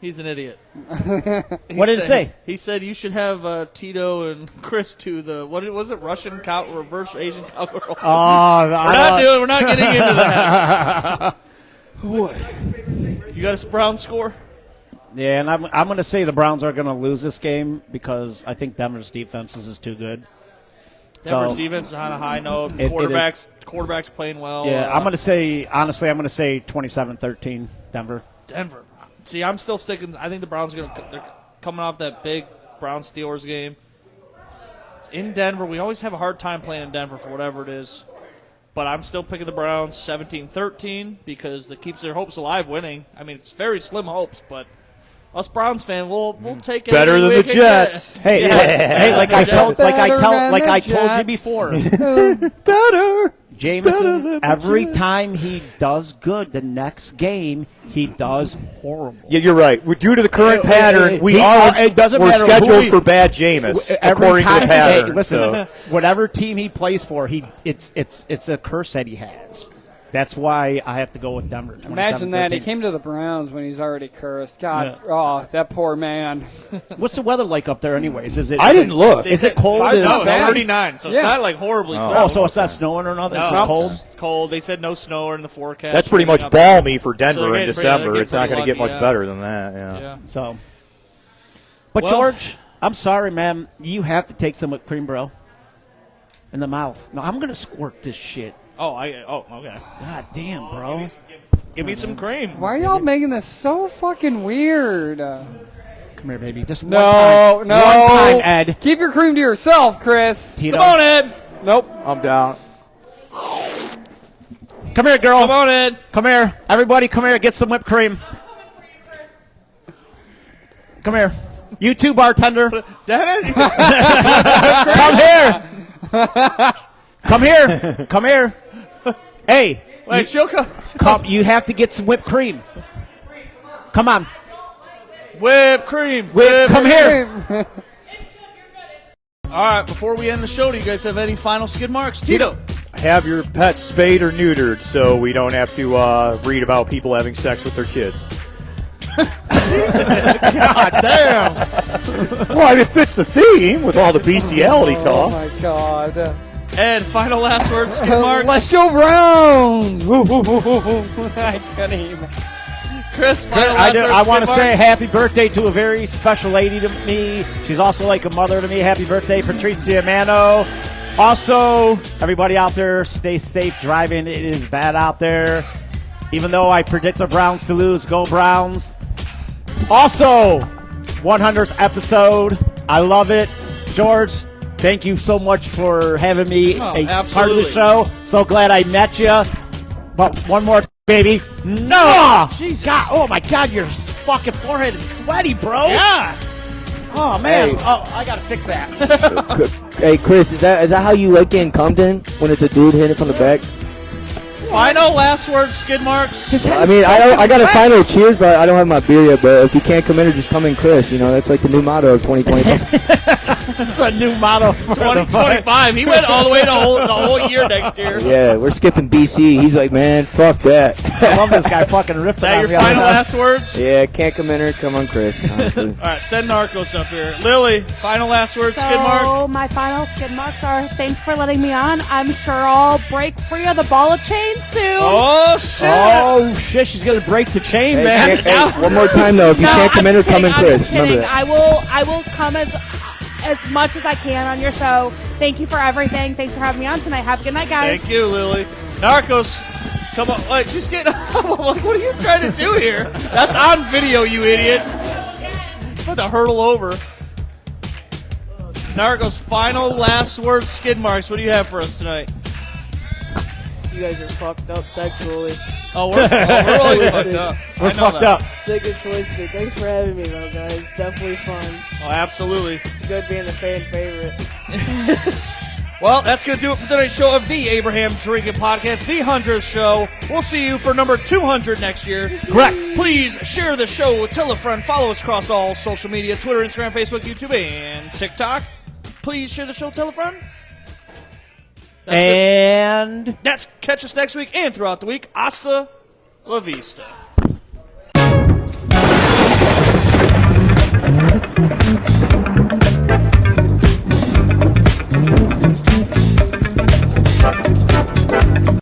He's an idiot. What did it say? He said you should have Tito and Chris to the, what was it, Russian reverse Asian cowgirl. We're not getting into that. You got a Brown score? Yeah, and I'm going to say the Browns are going to lose this game because I think Denver's defense is just too good. Denver's defense is on a high note. It Quarterback's playing well. Yeah, I'm going to say, honestly, I'm going to say 27-13 Denver. Denver. See, I'm still sticking. I think the Browns they're coming off that big Browns-Steelers game. It's in Denver. We always have a hard time playing in Denver for whatever it is. But I'm still picking the Browns 17-13 because that keeps their hopes alive winning. I mean, it's very slim hopes, but us Browns fans, we'll take it. Better than the Jets. Hey, Yes. hey, like I told you before. Better. Jameson, every time he does good, the next game he does horrible. Yeah, you're right. We're due to the current pattern. It we're doesn't matter who scheduled he- for bad Jameis, Every according to the time- pattern. Hey, listen, so. whatever team he plays for, it's a curse that he has. That's why I have to go with Denver. Imagine that. He 27-13. came to the Browns when he's already cursed. God, Yeah. oh, that poor man. What's the weather like up there, anyways? I didn't look. Is it cold? No, Is it it's snowing? 39, so it's Yeah. not like horribly cold. Oh, so it's not snowing or nothing? No, It's just cold? It's cold. They said no snow or in the forecast. That's pretty much Up- balmy for So Denver they're in getting December. pretty- It's not they're going to get getting much pretty better than that. Yeah. Yeah. So, but Well- George, I'm sorry, man. You have to take some whipped cream, bro. In the mouth. No, I'm gonna squirt this shit. Oh, okay. God damn, bro. Give me some cream. Why are y'all making this so fucking weird? Come here, baby. Just one No, time. no. One time, Ed. Keep your cream to yourself, Chris. Tito. Come on, Ed. Nope. I'm down. Come here, girl. Come on, Ed. Come here. Everybody, come here. Get some whipped cream. Come here. You too, bartender. Come here. Come here. Come here. Hey. Wait, she'll come. Come. You have to get some whipped cream. Come on. Whipped cream. Come here. All right, before we end the show, do you guys have any final skid marks? Tito. Have your pet spayed or neutered so we don't have to read about people having sex with their kids. God damn. Well, it fits the theme with all the bestiality Oh talk. my God. Ed, final last words, skid marks. Let's go Browns! I couldn't even. Chris, final last words, I want to skid say marks. happy birthday to a very special lady to me. She's also like a mother to me. Happy birthday, Patrizia Mano. Also, everybody out there, stay safe driving. It is bad out there. Even though I predict the Browns to lose, go Browns. Also, 100th episode. I love it. George, thank you so much for having me Oh, a part of the absolutely. show. So glad I met you. But one more, baby. No! Jesus. God, oh my God, your fucking forehead is sweaty, bro. Yeah. Oh man. Hey. Oh, I gotta fix that. Hey, Chris, is that how you like getting cummed in when it's a dude hitting it from the back? Final last words, skid marks. I mean, I got a final cheers, but I don't have my beer yet. But if you can't come in, or just come in, Chris. You know, that's like the new motto of 2025. It's a new motto for the 2025. He went all the way the whole year next year. Yeah, we're skipping BC. He's like, man, fuck that. I love this guy fucking ripping Is that on your me all the final time. last words? Yeah, can't come in or come on, Chris. Honestly. All right, send Narcos up here. Lily, final last words, skid mark. So my final skid marks are thanks for letting me on. I'm sure I'll break free of the ball of chain soon. Oh, shit. Oh shit, she's gonna break the chain, Hey, man. hey, one more time though, if you can't come in or come in, I'm Chris. just kidding. Remember that. I will come as much as I can on your show. Thank you for everything. Thanks for having me on tonight. Have a good night, guys. Thank you, Lily. Narcos, come on. Wait, she's getting I'm like, what are you trying to do here? That's on video, you idiot. About to hurtle over. Narcos, final last words, skid marks. What do you have for us tonight? You guys are fucked up sexually. Oh, we're really fucked up. We're I know fucked that. up. Sick and twisted. Thanks for having me, though, guys. Definitely fun. Oh, absolutely. It's good being a fan favorite. Well, that's going to do it for today's show of the Abraham Drinking Podcast, the 100th show. We'll see you for number 200 next year. Correct. Please share the show, tell a friend, follow us across all social media, Twitter, Instagram, Facebook, YouTube, and TikTok. Please share the show, tell a friend. And That's catch us next week and throughout the week. Hasta la vista.